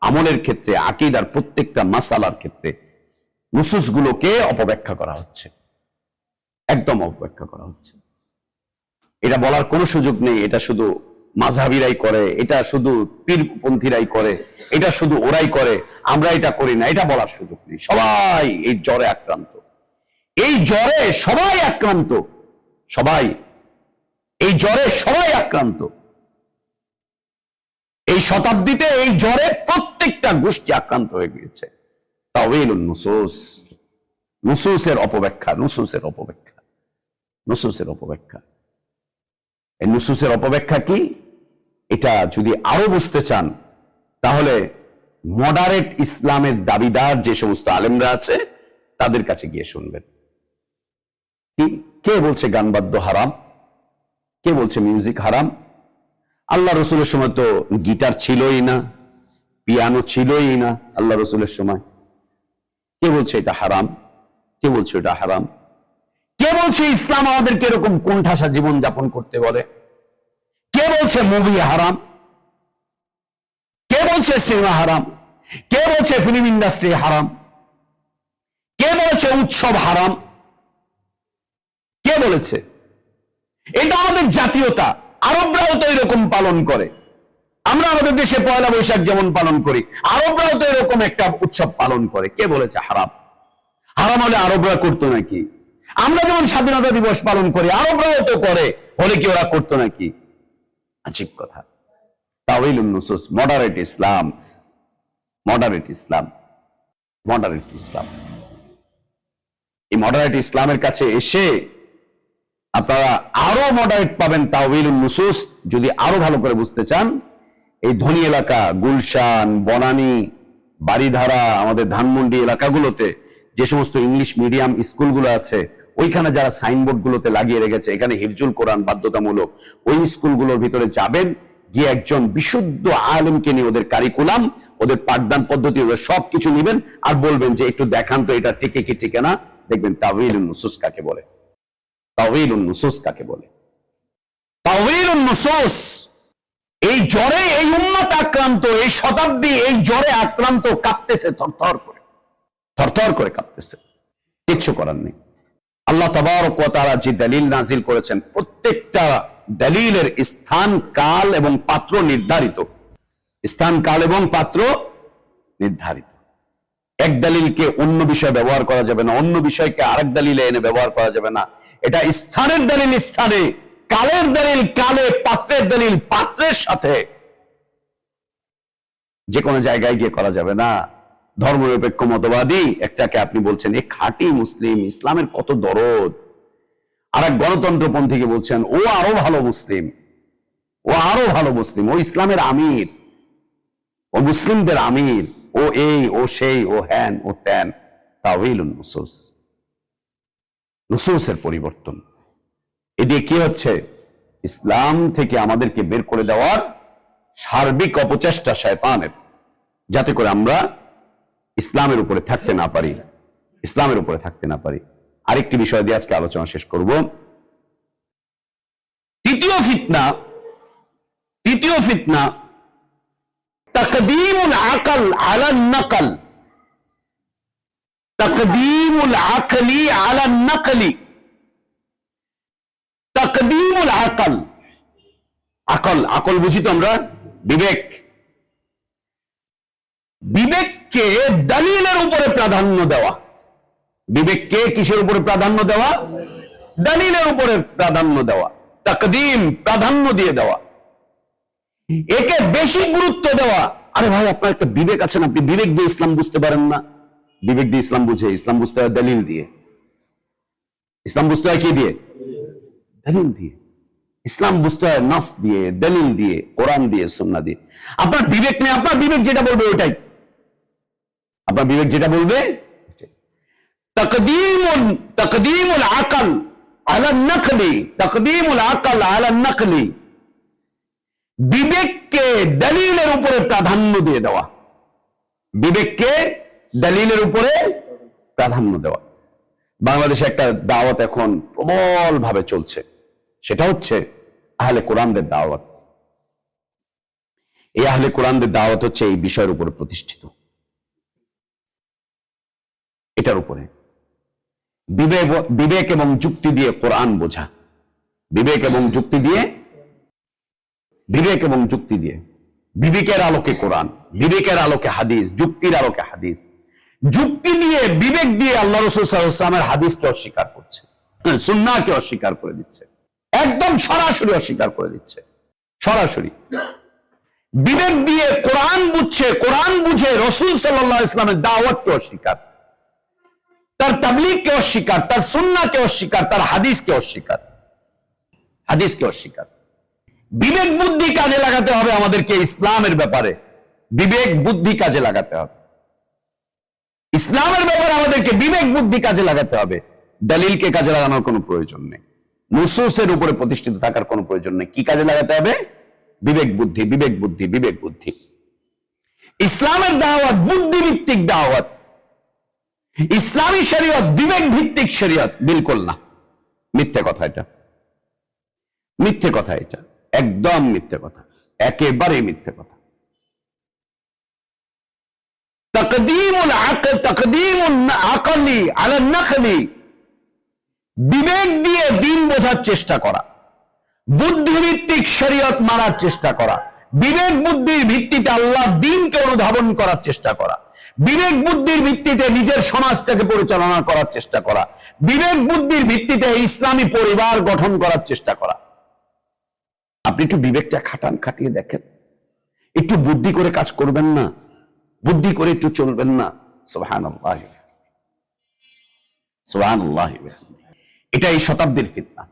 আমলের ক্ষেত্রে, আকীদার প্রত্যেকটা মাসালার ক্ষেত্রে নুসুসগুলোকে অপব্যাখ্যা করা হচ্ছে, একদম অপব্যাখ্যা করা হচ্ছে। এটা বলার কোনো সুযোগ নেই এটা শুধু মাযহাবীরাই করে, এটা শুধু পীরপন্থীরাই করে, এটা শুধু ওরাই করে, আমরা এটা করি না, এটা বলার সুযোগ নেই। সবাই এই জ্বরে আক্রান্ত, এই জ্বরে সবাই আক্রান্ত, সবাই এই জ্বরে সবাই আক্রান্ত। এই শতাব্দীতে এই জ্বরে প্রত্যেকটা গোষ্ঠী আক্রান্ত হয়ে গিয়েছে। তাওয়িলুন নুসুস, নুসুসের অপব্যাখ্যা, নুসুসের অপব্যাখ্যা, নুসুসের অপব্যাখ্যা। এই নুসুসের অপব্যাখ্যা কি, এটা যদি আরো বুঝতে চান তাহলে মডারেট ইসলামের দাবিদার যে সমস্ত আলেমরা আছে তাদের কাছে গিয়ে শুনবেন। কি কে বলছে গান বাদ্য হারাম, কে বলছে মিউজিক হারাম? আল্লাহ রসুলের সময় তো গিটার ছিলই না, পিয়ানো ছিলই না আল্লাহ রসুলের সময়। কে বলছে এটা হারাম? কে বলছে এটা হারাম? কে বলছে ইসলাম আমাদেরকে এরকম কোণঠাসা জীবন যাপন করতে বলে? কে বলছে মুভি হারাম? কে বলছে সিনেমা হারাম? কে বলছে ফিল্ম ইন্ডাস্ট্রি হারাম? কে বলেছে উৎসব হারাম? কে বলেছে? এটা আমাদের জাতীয়তা, আরবরাও তো এরকম পালন করে। আমরা আমাদের দেশে পয়লা বৈশাখ যেমন পালন করি, আরবরাও তো এরকম একটা উৎসব পালন করে। কে বলেছে হারাম? হারাম হলে আরবরা করতো নাকি? আমরা যেমন স্বাধীনতা দিবস পালন করি, আরবরাও তো করে, হলে কি ওরা করতো নাকি? আজীব কথা। তাওয়িলুন নুসুস, মডারেট ইসলাম, মডারেট ইসলাম, মডারেট ইসলাম। এই মডারেট ইসলামের কাছে এসে আপনারা আরো মডারেট পাবেন তাওয়িলুন নুসুস। যদি আরো ভালো করে বুঝতে চান, এই ধনী এলাকা গুলশান, বনানী, বাড়িধারা, আমাদের ধানমন্ডি এলাকাগুলোতে যে সমস্ত ইংলিশ মিডিয়াম স্কুলগুলো আছে, ওইখানে যারা সাইনবোর্ড গুলোতে লাগিয়ে রেখেছে এখানে হিফজুল কোরআন বাধ্যতামূলক, ওই স্কুলগুলোর ভিতরে যাবেন, গিয়ে একজন বিশুদ্ধ আলেমকে নিয়ে ওদের কারিকুলাম, ওদের পাঠদান পদ্ধতি, ওদের সবকিছু নিবেন আর বলবেন যে একটু দেখান তো এটা টিকে কি টিকে না। দেখবেন তাওয়িলুন নুসুস কাকে বলে, তাওয়িলুন নুসুস কাকে বলে। তাওয়িলুন নুসুস, এই জ্বরে এই উম্মত আক্রান্ত, এই শতাব্দী এই জ্বরে আক্রান্ত, কাঁপতেছে থরথর করে, থরথর করে কাঁপতেছে। কিচ্ছু করার নেই। আল্লাহ তাবারক ওয়া তাআলা যে দলিল নাজিল করেছেন, প্রত্যেকটা দলিলের স্থান, কাল এবং পাত্র নির্ধারিত, স্থান, কাল এবং পাত্র নির্ধারিত। এক দলিলকে অন্য বিষয়ে ব্যবহার করা যাবে না, অন্য বিষয়কে আরেক দলিলে এনে ব্যবহার করা যাবে না। এটা স্থানের দলিল স্থানে, কালের দলিল কালে, পাত্রের দলিল পাত্রের সাথে, যে কোনো জায়গায় গিয়ে করা যাবে না। ধর্মনিরপেক্ষ মতবাদী একটাকে আপনি বলছেন এ খাঁটি মুসলিম, ইসলামের কত দরদ, আর এক গণতন্ত্রপন্থীকে বলছেন ও আরো ভালো মুসলিম, ও আরো ভালো মুসলিম, ও ইসলামের আমির, ও মুসলিমদের আমির, ও এই ও সেই, ও হ্যান ও ত্যান। তাওয়িলুন নুসুস, নুসুসের পরিবর্তন। এদিকে কি হচ্ছে? ইসলাম থেকে আমাদেরকে বের করে দেওয়ার সার্বিক অপচেষ্টা শয়তানের, যাতে করে আমরা ইসলামের উপরে থাকতে না পারি, ইসলামের উপরে থাকতে না পারি। আরেকটি বিষয় দিয়ে আজকে আলোচনা শেষ করব। তৃতীয় ফিতনা তাকদীমুল আকল আলা নাকল, তাকদীমুল আকলি আলা নাকলি। তাকদীমুল আকল, আকল, আকল বুঝি তো আমরা বিবেক, বিবেককে দলিলের উপরে প্রাধান্য দেওয়া। বিবেককে কিসের উপরে প্রাধান্য দেওয়া? দলিলের উপরে প্রাধান্য দেওয়া। তাকদীম, প্রাধান্য দিয়ে দেওয়া, একে বেশি গুরুত্ব দেওয়া। আরে ভাই, আপনার একটা বিবেক আছে না, আপনি বিবেক দিয়ে ইসলাম বুঝতে পারেন না? বিবেক দিয়ে ইসলাম বুঝে, ইসলাম বুঝতে হয় দলিল দিয়ে। ইসলাম বুঝতে হয় কি দিয়ে? দলিল দিয়ে। ইসলাম বুঝতে হয় নাস দিয়ে, দলিল দিয়ে, কোরআন দিয়ে, সুন্নাহ দিয়ে। আপনার বিবেক নেই, আপনার বিবেক যেটা বলবে ওটাই, আপনার বিবেক যেটা বলবে। তাকদীমুল আকল আলা নাকলি, তাকদীমুল আকল আলা নাকলি, বিবেককে দলিলের উপরে প্রাধান্য দিয়ে দেওয়া, বিবেককে দলিলের উপরে প্রাধান্য দেওয়া। বাংলাদেশে একটা দাওয়াত এখন প্রবল ভাবে চলছে, সেটা হচ্ছে আহলে কোরআনদের দাওয়াত। এই আহলে কোরআনদের দাওয়াত হচ্ছে এই বিষয়ের উপরে প্রতিষ্ঠিত, এটার উপরে বিবেক এবং যুক্তি দিয়ে কোরআন বোঝা, বিবেক এবং যুক্তি দিয়ে, বিবেক এবং যুক্তি দিয়ে, বিবেকের আলোকে কোরআন, বিবেকের আলোকে হাদিস, যুক্তির আলোকে হাদিস, যুক্তি দিয়ে, বিবেক দিয়ে আল্লাহ রাসূল সাল্লাল্লাহু আলাইহি ওয়াসাল্লামের হাদিসকে অস্বীকার করছে, সুন্নাহকে অস্বীকার করে দিচ্ছে, একদম সরাসরি অস্বীকার করে দিচ্ছে, সরাসরি। বিবেক দিয়ে কোরআন বুঝছে, কোরআন বুঝে রাসূল সাল্লাল্লাহু আলাইহি ওয়াসাল্লামের দাওয়াতকে অস্বীকার, তার তাবলীগকে অস্বীকার, তার সুন্নাহকে অস্বীকার, তার হাদিসকে অস্বীকার, হাদিসকে অস্বীকার। বিবেক বুদ্ধি কাজে লাগাতে হবে আমাদেরকে ইসলামের ব্যাপারে, বিবেক বুদ্ধি কাজে লাগাতে হবে ইসলামের ব্যাপারে, আমাদেরকে বিবেক বুদ্ধি কাজে লাগাতে হবে। দলিলকে কাজে লাগানোর কোনো প্রয়োজন নেই, নুসুসের উপরে প্রতিষ্ঠিত থাকার কোনো প্রয়োজন নেই। কি কাজে লাগাতে হবে? বিবেক বুদ্ধি, বিবেক বুদ্ধি, বিবেক বুদ্ধি। ইসলামের দাওয়াত বুদ্ধিভিত্তিক দাওয়াত, ইসলামী শরীয়ত বিবেক ভিত্তিক শরীয়ত বিলকুল না। মিথ্যে কথা এটা, মিথ্যে কথা এটা, একদম মিথ্যে কথা, একেবারে মিথ্যে কথা। তাকদীমুল আকল, তাকদীমুল আকলি আলা নাকলি, বিবেক দিয়ে দ্বীন বোঝার চেষ্টা করা, বুদ্ধিভিত্তিক শরীয়ত মানার চেষ্টা করা, বিবেক বুদ্ধির ভিত্তিতে আল্লাহর দ্বীনকে অনুধাবন করার চেষ্টা করা, বিবেক বুদ্ধির ভিত্তিতে নিজের সমাজটাকে পরিচালনা করার চেষ্টা করা, বিবেক বুদ্ধির ভিত্তিতে ইসলামী পরিবার গঠন করার চেষ্টা করা। আপনি একটু বিবেকটা খাটান, খাটিয়ে দেখেন, একটু বুদ্ধি করে কাজ করবেন না, বুদ্ধি করে একটু চলবেন না। সুবহানাল্লাহ, সুবহানাল্লাহ। এটা এই শতাব্দীর ফিতনা।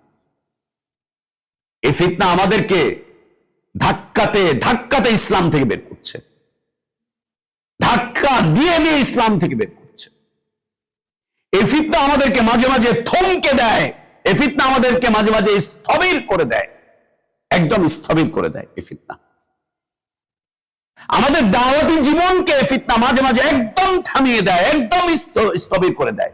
এই ফিতনা আমাদেরকে ধাক্কাতে ধাক্কাতে ইসলাম থেকে বের করছে, ধাক্কা দিয়ে দিয়ে ইসলাম থেকে বের করছে। এই ফিতনা আমাদেরকে মাঝে মাঝে থমকে দেয়, এই ফিতনা আমাদেরকে মাঝে মাঝে স্থবির করে দেয়, একদম স্থবির করে দেয় এই ফিতনা। আমাদের দাওয়াতি জীবনকে ফিতনা মাঝে মাঝে একদম থামিয়ে দেয়, একদম স্থবির করে দেয়।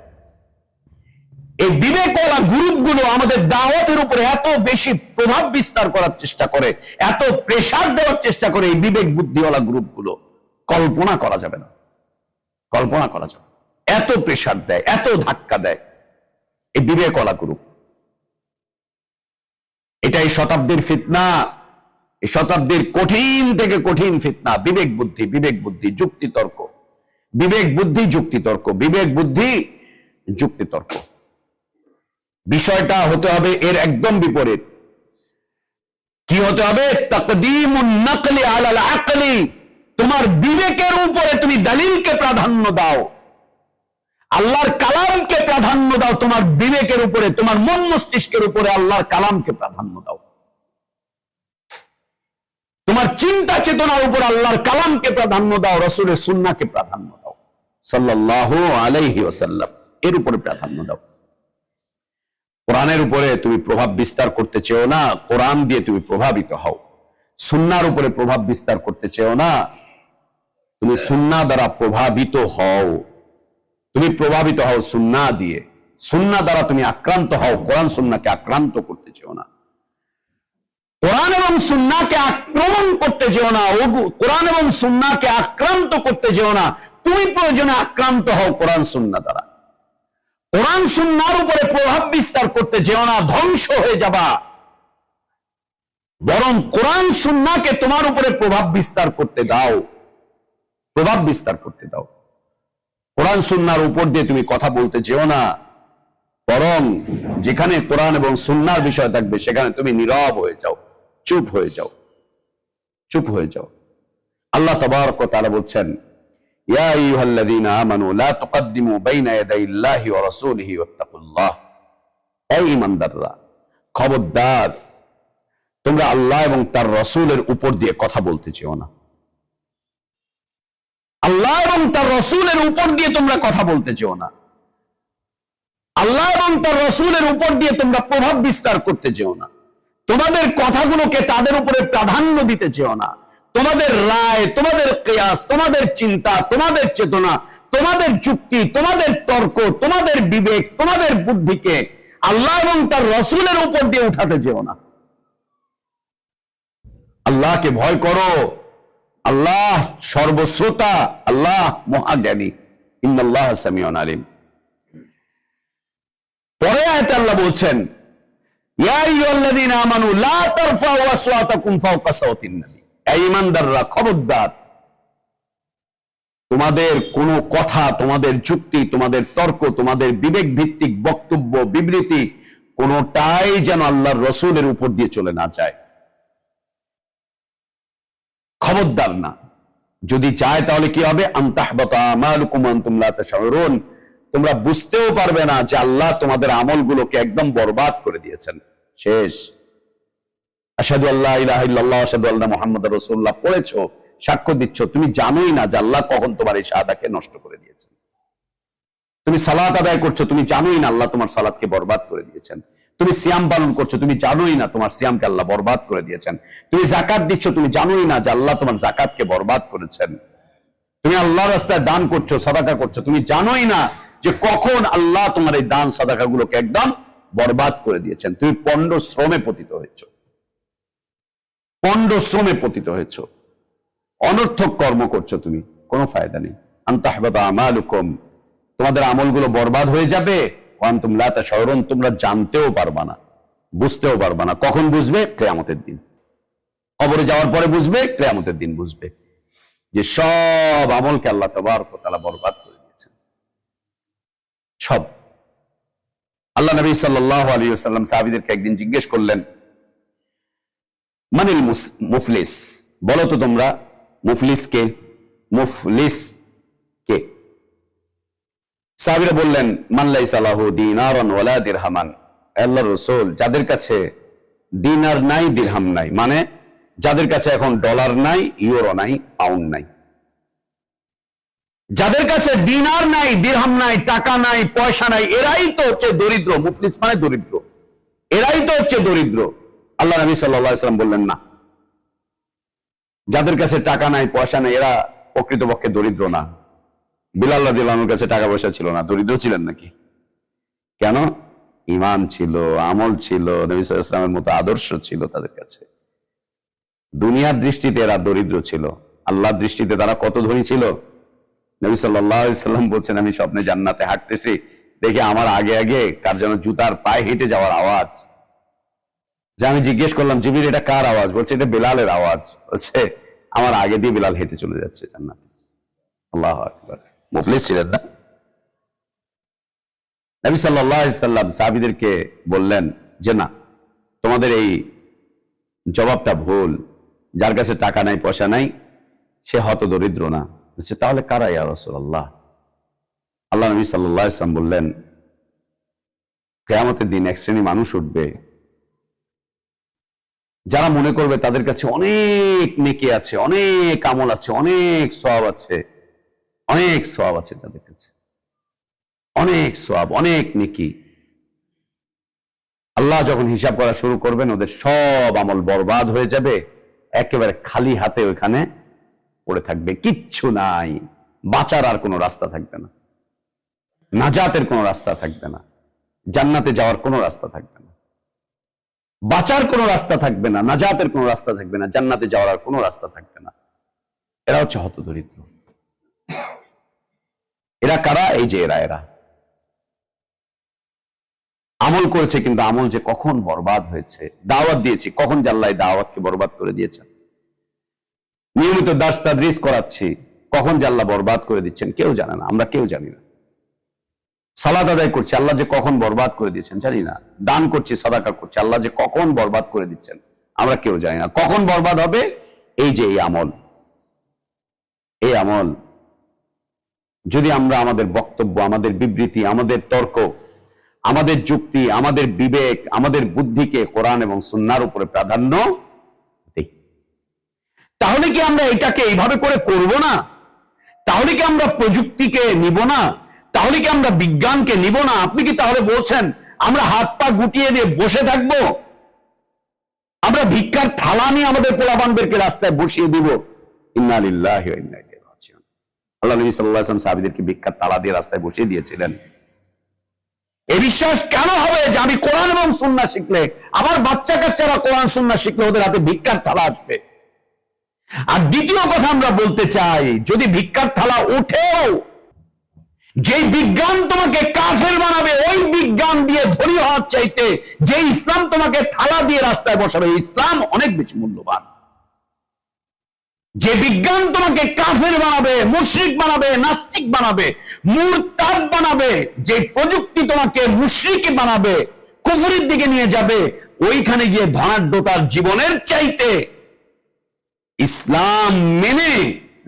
এই বিবেকওয়ালা গ্রুপগুলো আমাদের দাওয়াতের উপরে এত বেশি প্রভাব বিস্তার করার চেষ্টা করে, এত প্রেসার দেওয়ার চেষ্টা করে, এই বিবেক বুদ্ধিওয়ালা গ্রুপগুলো কল্পনা করা যাবে না, কল্পনা করা যাবে। এত প্রেসার দেয়, এত ধাক্কা দেয় এই বিবেকওয়ালা গ্রুপ। এটাই শতাব্দীর ফিতনা, এই শতাব্দীর কঠিন থেকে কঠিন ফিতনা। বিবেক বুদ্ধি, বিবেক বুদ্ধি, যুক্তি তর্ক, বিবেক বুদ্ধি, যুক্তি তর্ক, বিবেক বুদ্ধি, যুক্তি তর্ক। বিষয়টা হতে হবে এর একদম বিপরীত। কি হতে হবে? তাকদীমুন নাকলি আলাল আকলি। তোমার বিবেকের উপরে তুমি দলিলকে প্রাধান্য দাও, আল্লাহর কালামকে প্রাধান্য দাও। তোমার বিবেকের উপরে, তোমার মন মস্তিষ্কের উপরে আল্লাহর কালামকে প্রাধান্য দাও। তোমার চিন্তা চেতনার উপর আল্লাহর কালামকে প্রাধান্য দাও, রাসূলের সুন্নাহকে প্রাধান্য দাও। সাল্লাল্লাহু আলাইহি ওয়াসাল্লাম, এর উপরে প্রাধান্য দাও। কোরআনের উপরে তুমি প্রভাব বিস্তার করতে চেও না, কোরআন দিয়ে তুমি প্রভাবিত হও। সুন্নাহর উপরে প্রভাব বিস্তার করতে চেও না, তুমি সুন্নাহ দ্বারা প্রভাবিত হও। তুমি প্রভাবিত হও সুন্নাহ দিয়ে, সুন্নাহ দ্বারা তুমি আক্রান্ত হও, কোরআন সুন্নাহকে আক্রান্ত করতে চেও না। কোরআন এবং সুন্নাহকে আক্রমণ করতে যেও না, কোরআন এবং সুন্নাহকে আক্রান্ত করতে যেও না, তুমি প্রয়োজনে আক্রান্ত হও কোরআন সুন্নাহ দ্বারা। কোরআন সুন্নাহর উপরে প্রভাব বিস্তার করতে যেও না, ধ্বংস হয়ে যাবা। বরং কোরআন সুন্নাহকে তোমার উপরে প্রভাব বিস্তার করতে দাও, প্রভাব বিস্তার করতে দাও। কোরআন সুন্নাহর উপর দিয়ে তুমি কথা বলতে যেও না, বরং যেখানে কোরআন এবং সুন্নাহর বিষয় থাকবে সেখানে তুমি নীরব হয়ে যাও, চুপ হয়ে যাও, চুপ হয়ে যাও। আল্লাহ তাবারক ওয়া তাআলা বলছেন, ইয়া আইয়ুহাল্লাযীনা আমানু লা তুকদ্দিমু বাইনা ইয়াদাইল্লাহি ওয়া রাসূলিহি ওয়াত্তাকুল্লাহ। হে ঈমানদাররা, খবরদার তোমরা আল্লাহ এবং তার রাসূলের উপর দিয়ে কথা বলতে চেও না। আল্লাহ এবং তার রাসূলের উপর দিয়ে তোমরা কথা বলতে চেও না। আল্লাহ এবং তার রাসূলের উপর দিয়ে তোমরা প্রভাব বিস্তার করতে চেও না। তোমাদের কথাগুলোকে তাদের উপরে প্রাধান্য দিতে চেও না। তোমাদের রায়, তোমাদের কিয়াস, তোমাদের চিন্তা, তোমাদের চেতনা, তোমাদের যুক্তি, তোমাদের তর্ক, তোমাদের বিবেক, তোমাদের বুদ্ধিকে আল্লাহ এবং তার রাসূলের উপর দিয়ে উঠাতে চেও না। আল্লাহকে ভয় করো, আল্লাহ সর্বশ্রোতা, আল্লাহ মহাজ্ঞানী। ইন্নাল্লাহ সামিউন আলিম। পরে আয়াতে আল্লাহ বলছেন, ইয়া আইয়ুহাল্লাযীনা আমানু লা তারফাউ আসওয়াতাকুম ফাওকা সাওতিন নবী। হে ঈমানদাররা, খবরদার তোমাদের কোন কথা, তোমাদের যুক্তি, তোমাদের তর্ক, তোমাদের বিবেক ভিত্তিক বক্তব্য, বিবৃতি কোনটাই যেন আল্লাহর রাসূলের উপর দিয়ে চলে না যায়। খবরদার না। যদি চায় তাহলে কি হবে? আনতাহবাতা আমালুকুম আনতুম লা তাশউরুন। তোমরা বুঝতেও পারবে না যে আল্লাহ তোমাদের আমলগুলোকে একদম বরবাদ করে দিয়েছেন। শেষ। আশহাদু আল্লা ইলাহা ইল্লাল্লাহ ওয়া আশহাদু আন্না মুহাম্মাদার রাসূলুল্লাহ পড়েছো, সাক্ষ্য দিচ্ছ, তুমি জানোই না যে আল্লাহ কখন তোমার এই শাহাদাতকে নষ্ট করে দিয়েছেন। তুমি সালাত আদায় করছো, তুমি জানোই না আল্লাহ তোমার সালাতকে বরবাদ করে দিয়েছেন। তুমি সিয়াম পালন করছো, তুমি জানোই না তোমার সিয়ামকে আল্লাহ বরবাদ করে দিয়েছেন। তুমি যাকাত দিচ্ছ, তুমি জানোই না যে আল্লাহ তোমার যাকাতকে বরবাদ করেছেন। তুমি আল্লাহর রাস্তায় দান করছো, সাদাকা করছো, তুমি জানোই না যে কখন আল্লাহ তোমার এই দান সাদাকা গুলোকে একদম বরবাদ করে দিয়েছেন। তুমি পণ্ড শ্রমে পতিত হয়েছো, পণ্ড শ্রমে পতিত হয়েছো, অনর্থক কর্ম করছো, তুমি কোনো ফায়দা নেই। আনতাহবাতা আমালুকুম, তোমাদের আমলগুলো বরবাদ হয়ে যাবে। ওয়া আনতুম লা তাশউরুন, তোমরা জানতেও পারবা না, বুঝতেও পারবা না। কখন বুঝবে? কিয়ামতের দিন। কবরে যাওয়ার পরে বুঝবে, কিয়ামতের দিন বুঝবে যে সব আমলকে আল্লাহ তাবারক ওয়া তাআলা বরবাদ করে দিয়েছেন, সব। আল্লাহ নবী সাল্লাল্লাহু আলাইহি ওয়াসাল্লাম সাহাবীদেরকে একদিন জিজ্ঞেস করলেন, মানিল মুফলিস, বলো তো তোমরা মুফলিস কে? মুফলিস কে? সাহাবীরা বললেন, মান লাইসা লাহু দিনারুন ওয়ালা দিরহামান। আল্লাহর রাসূল, যাদের কাছে দিনার নাই, দিরহাম নাই, মানে যাদের কাছে এখন ডলার নাই, ইউরো নাই, পাউন্ড নাই, যাদের কাছে দিনার নাই, দিরহাম নাই, টাকা নাই, পয়সা নাই, এরাই তো হচ্ছে দরিদ্র। মুফলিস মানে দরিদ্র, এরাই তো হচ্ছে দরিদ্র। আল্লাহ নবী সাল্লাল্লাহু আলাইহি ওয়াসাল্লাম বললেন, না, যাদের কাছে টাকা নাই, পয়সা নাই, এরা প্রকৃতপক্ষে দরিদ্র না। বিলাল রাদিয়াল্লাহু আনহুর কাছে টাকা পয়সা ছিল না, দরিদ্র ছিলেন নাকি? কেন? ঈমান ছিল, আমল ছিল, নবী সাল্লাল্লাহু আলাইহি ওয়াসাল্লামের মতো আদর্শ ছিল তাদের কাছে। দুনিয়ার দৃষ্টিতে এরা দরিদ্র ছিল, আল্লাহর দৃষ্টিতে তারা কত ধনী ছিল। নবী সাল্লাল্লাহু আলাইহি ওয়াসাল্লাম বলছেন, আমি স্বপ্নে জান্নাতে হাঁটতেছি, দেখে আমার আগে আগে কার যেন জুতার পায়ে হেঁটে যাওয়ার আওয়াজ। যে আমি জিজ্ঞেস করলাম, জিবরিল এটা কার আওয়াজ? বলছে এটা বেলালের আওয়াজ। বলছে আমার আগে দিয়ে বেলাল হেঁটে চলে যাচ্ছে জান্নাতে। আল্লাহু আকবার। মুফলিস ছিলেন না। নবী সাল্লাল্লাহু আলাইহি ওয়াসাল্লাম সাহাবীদেরকে বললেন যে না, তোমাদের এই জবাবটা ভুল। যার কাছে টাকা নাই, পয়সা নাই, সে হত দরিদ্র না। তাহলে কারা ইয়া রাসূলুল্লাহ? আল্লাহ নবী সাল্লাল্লাহু আলাইহি ওয়াসাল্লাম বললেন, কিয়ামতের দিন এক শ্রেণী মানুষ উঠবে যারা মনে করবে তাদের কাছে অনেক নেকি আছে, অনেক আমল আছে, অনেক সওয়াব আছে, অনেক সওয়াব আছে তাদের কাছে, অনেক সওয়াব, অনেক নেকি। আল্লাহ যখন হিসাব করা শুরু করবেন, ওদের সব আমল বরবাদ হয়ে যাবে, একেবারে খালি হাতে ওইখানে পড়ে থাকবে, কিচ্ছু নাই, বাঁচার আর কোনো রাস্তা থাকবে না, নাজাতের কোনো রাস্তা থাকবে না, জান্নাতে যাওয়ার কোনো রাস্তা থাকবে না, বাঁচার কোনো রাস্তা থাকবে না, নাজাতের কোনো রাস্তা থাকবে না, জান্নাতে যাওয়ার আর কোনো রাস্তা থাকবে না। এরা হচ্ছে হতদরিদ্র। এরা কারা? এই যে এরা আমল করেছে, কিন্তু আমল যে কখন বরবাদ হয়েছে। দাওয়াত দিয়েছি, কখন যে আল্লাহ দাওয়াতকে বরবাদ করে দিয়েছেন। নিয়মিত দার্স তাদরিস করাচ্ছি, কখন যে আল্লাহ বরবাদ করে দিচ্ছেন কেউ জানে না, আমরা কেউ জানি না। সালাত আদায় করছি, আল্লাহ যে কখন বরবাদ করে দিচ্ছেন জানি না। দান করছি, সাদাকা করছি, আল্লাহ যে কখন বরবাদ করে দিচ্ছেন আমরা কেউ জানি না। কখন বরবাদ হবে? এই যে এই আমল, এই আমল যদি আমরা আমাদের বক্তব্য, আমাদের বিবৃতি, আমাদের তর্ক, আমাদের যুক্তি, আমাদের বিবেক, আমাদের বুদ্ধিকে কোরআন এবং সুন্নাহর উপরে প্রাধান্য দেই, তাহলে কি আমরা এটাকে এইভাবে করে করব না? তাহলে কি আমরা প্রযুক্তিকে নিব না? তাহলে কি আমরা বিজ্ঞানকে নিব না? আপনি কি তাহলে বলছেন আমরা হাত পা গুটিয়ে দিয়ে বসে থাকব? আমরা ভিক্ষার থালা নিয়ে আমাদের পোলাপানদেরকে রাস্তায় বসিয়ে দিব? ইন্না লিল্লাহি ওয়া ইন্না ইলাইহি রাজিউন। আল্লাহ নবী সাল্লাল্লাহু আলাইহি ওয়াসাল্লাম সাহাবীদেরকে ভিক্ষার থালা দিয়ে রাস্তায় বসিয়ে দিয়েছিলেন। এই বিশ্বাস কেন হবে যে আমি কোরআন এবং সুন্নাহ শিখলে, আমার বাচ্চা কাচ্চারা কোরআন সুন্নাহ শিখলে ওদের হাতে ভিক্ষার থালা আসবে? আর দ্বিতীয় কথা আমরা বলতে চাই, যদি ভিক্ষার থালা ওঠেও, যে বিজ্ঞান তোমাকে কাফের বানাবে, ওই বিজ্ঞান দিয়ে ধনী হওয়ার চাইতে যে ইসলাম তোমাকে থালা দিয়ে রাস্তায় বসাবে, ইসলাম অনেক বেশি মূল্যবান। যে বিজ্ঞান তোমাকে কাফের বানাবে, মুশরিক বানাবে, নাস্তিক বানাবে, মুরতাদ বানাবে, যে প্রযুক্তি তোমাকে মুশরিক বানাবে, কুফরির দিকে নিয়ে যাবে, ওইখানে গিয়ে ধনাঢ্যতার জীবনের চাইতে ইসলাম মেনে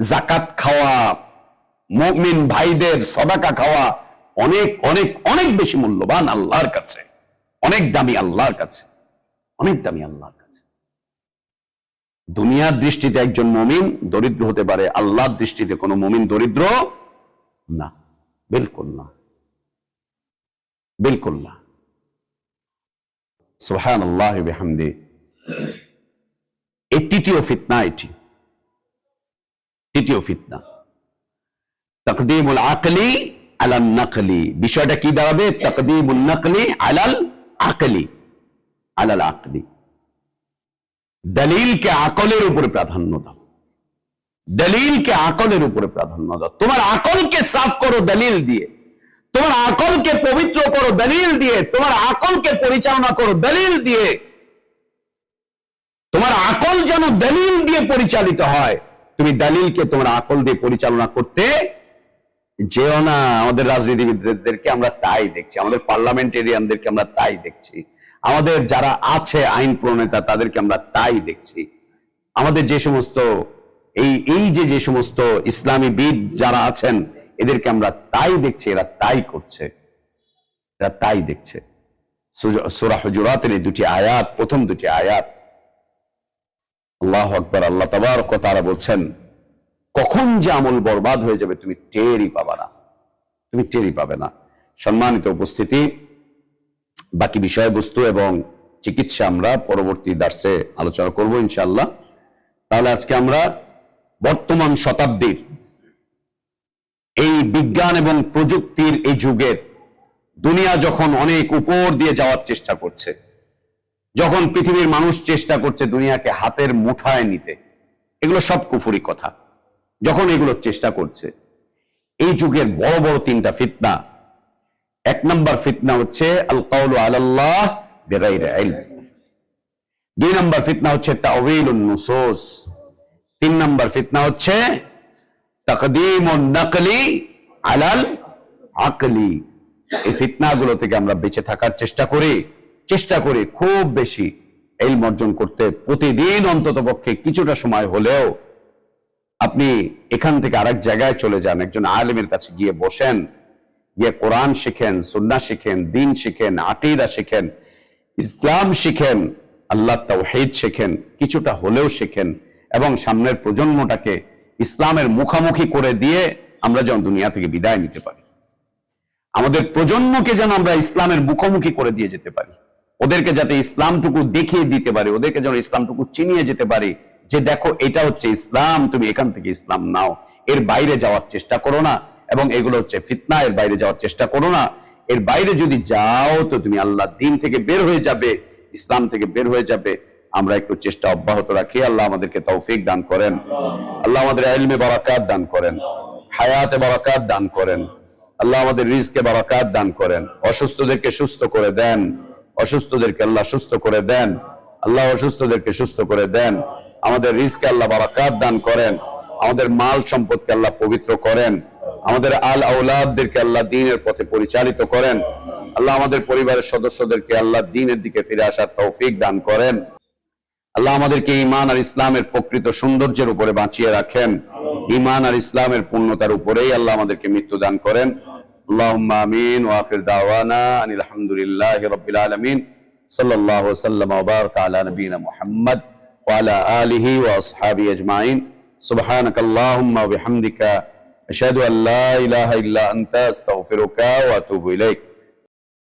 যাকাত খাওয়া, মুমিন ভাইদের সাদাকা খাওয়া অনেক অনেক অনেক বেশি মূল্যবান আল্লাহর কাছে, অনেক দামি আল্লাহর কাছে, অনেক দামি আল্লাহর কাছে। দুনিয়ার দৃষ্টিতে একজন মুমিন দরিদ্র হতে পারে, আল্লাহর দৃষ্টিতে কোনো মুমিন দরিদ্র না, বিলকুল না, বিলকুল না। সুবহানাল্লাহ ওয়া বিহামদিহি। এই তৃতীয় ফিতনা, এটি তৃতীয় ফিতনা, তাকদীমুল আকলি আলান নাকলি। বিষয়টা কি দাঁড়াবে? তাকদীমুন নাকলি আলাল আকলি, আলাল আকলি। দলিলকে আকলের উপরে প্রাধান্য দাও, দলিলকে আকলের উপরে প্রাধান্য দাও। তোমার আকলকে সাফ করো দলিল দিয়ে, তোমার আকলকে পবিত্র করো দলিল দিয়ে, তোমার আকলকে পরিচালনা করো দলিল দিয়ে। তোমার আকল যেন দলিল দিয়ে পরিচালিত হয়। তুমি দলিলকে তোমার আকল দিয়ে পরিচালনা করতে যেও না। আমাদের রাজনীতিবিদদেরকে আমরা তাই দেখছি, আমাদের পার্লামেন্টেরিয়ানদেরকে আমরা তাই দেখছি, আমাদের যারা আছে আইন প্রণেতা তাদেরকে আমরা তাই দেখছি, আমাদের যে সমস্ত যে সমস্ত ইসলামীবিদ যারা আছেন এদেরকে আমরা তাই দেখছি, এরা তাই করছে, এরা তাই দেখছে। সূরা হুজুরাতের এই দুটি আয়াত, প্রথম দুটি আয়াত, আল্লাহু আকবার, আল্লাহ তাবারক ওয়া তাআলা বলছেন কখন যে আমল বরবাদ হয়ে যাবে তুমি টেরই পাবে না, তুমি টেরই পাবে না। সম্মানিত উপস্থিতি, বাকি বিষয়বস্তু এবং চিকিৎসা আমরা পরবর্তী দার্সে আলোচনা করব ইনশাআল্লাহ। তাহলে আজকে আমরা বর্তমান শতাব্দীর এই বিজ্ঞান এবং প্রযুক্তির এই যুগের দুনিয়া যখন অনেক উপর দিয়ে যাওয়ার চেষ্টা করছে, যখন পৃথিবীর মানুষ চেষ্টা করছে দুনিয়াকে হাতের মুঠায় নিতে, এগুলো সব কুফরি কথা, যখন এগুলো চেষ্টা করছে, এই যুগের বড় বড় তিনটা ফিতনা। এক নম্বর ফিতনা হচ্ছে আল কাউলু আলাল্লাহ বিগাইরি ইলম, দুই নম্বর ফিতনা হচ্ছে তাওয়িলুন নুসুস, তিন নম্বর ফিতনা হচ্ছে তাকদীমুন নাকলি আলাল আকলি। এই ফিতনাগুলো থেকে আমরা বেঁচে থাকার চেষ্টা করি খুব বেশি ইলম অর্জন করতে। প্রতিদিন অন্তত পক্ষে কিছুটা সময় হলেও আপনি এখান থেকে আরেক জায়গায় চলে যান, একজন আলেমের কাছে গিয়ে বসেন, গিয়ে কোরআন শিখেন, সুন্নাহ শিখেন, দ্বীন শিখেন, আকীদা শিখেন, ইসলাম শিখেন, আল্লাহ তাওহীদ শিখেন, কিছুটা হলেও শিখেন, এবং সামনের প্রজন্মটাকে ইসলামের মুখামুখি করে দিয়ে আমরা যেন দুনিয়া থেকে বিদায় নিতে পারি, আমাদের প্রজন্মকে যেন আমরা ইসলামের মুখোমুখি করে দিয়ে যেতে পারি, ওদেরকে যাতে ইসলামটুকু দেখিয়ে দিতে পারি, ওদেরকে যেন ইসলামটুকু চিনিয়ে যেতে পারি যে দেখো এটা হচ্ছে ইসলাম, তুমি এখান থেকে ইসলাম নাও, এর বাইরে যাওয়ার চেষ্টা করো না, এবং এগুলো হচ্ছে ফিতনা, এর বাইরে যাওয়ার চেষ্টা করো না, এর বাইরে যদি যাও তো তুমি আল্লাহর দ্বীন থেকে বের হয়ে যাবে, ইসলাম থেকে বের হয়ে যাবে। আমরা একটু চেষ্টা অব্যাহত রাখি। আল্লাহ আমাদেরকে তৌফিক দান করেন, আল্লাহ আমাদের ইলমে বারাকাত দান করেন, হায়াতে বারাকাত দান করেন, আল্লাহ আমাদের রিজকে বারাকাত দান করেন, অসুস্থদেরকে সুস্থ করে দেন, অসুস্থদেরকে আল্লাহ সুস্থ করে দেন, আল্লাহ অসুস্থদেরকে সুস্থ করে দেন, আমাদের রিজকে আল্লাহ বারাকাত দান করেন, আমাদের মাল সম্পদকে আল্লাহ পবিত্র করেন, আমাদের আল আওলাদদেরকে আল্লাহ দ্বীনের পথে পরিচালিত করেন, আল্লাহ আমাদের পরিবারের সদস্যদেরকে আল্লাহ দ্বীনের দিকে ফিরে আসার তৌফিক দান করেন, আল্লাহ আমাদেরকে ঈমান আর ইসলামের প্রকৃত সৌন্দর্যের উপরে বাঁচিয়ে রাখেন, ঈমান আর ইসলামের পূর্ণতার উপরেই আল্লাহ আমাদেরকে মৃত্যু দান করেন। আল্লাহুম্মা আমিন ওয়া আখির দাওয়ানা আনিল হামদুলিল্লাহি রাব্বিল আলামিন। সাল্লাল্লাহু ওয়া সাল্লামা ওয়া বারাকা আলা নবিয়িনা মুহাম্মদ ওয়া আলা আলিহি ওয়া আসহাবিহি আজমাইন। সুবহানাকাল্লাহুম্মা ওয়া বিহামদিকা আশহাদু আল্লা ইলাহা ইল্লা আনতা আস্তাগফিরুকা ওয়া আতুবু ইলাইক।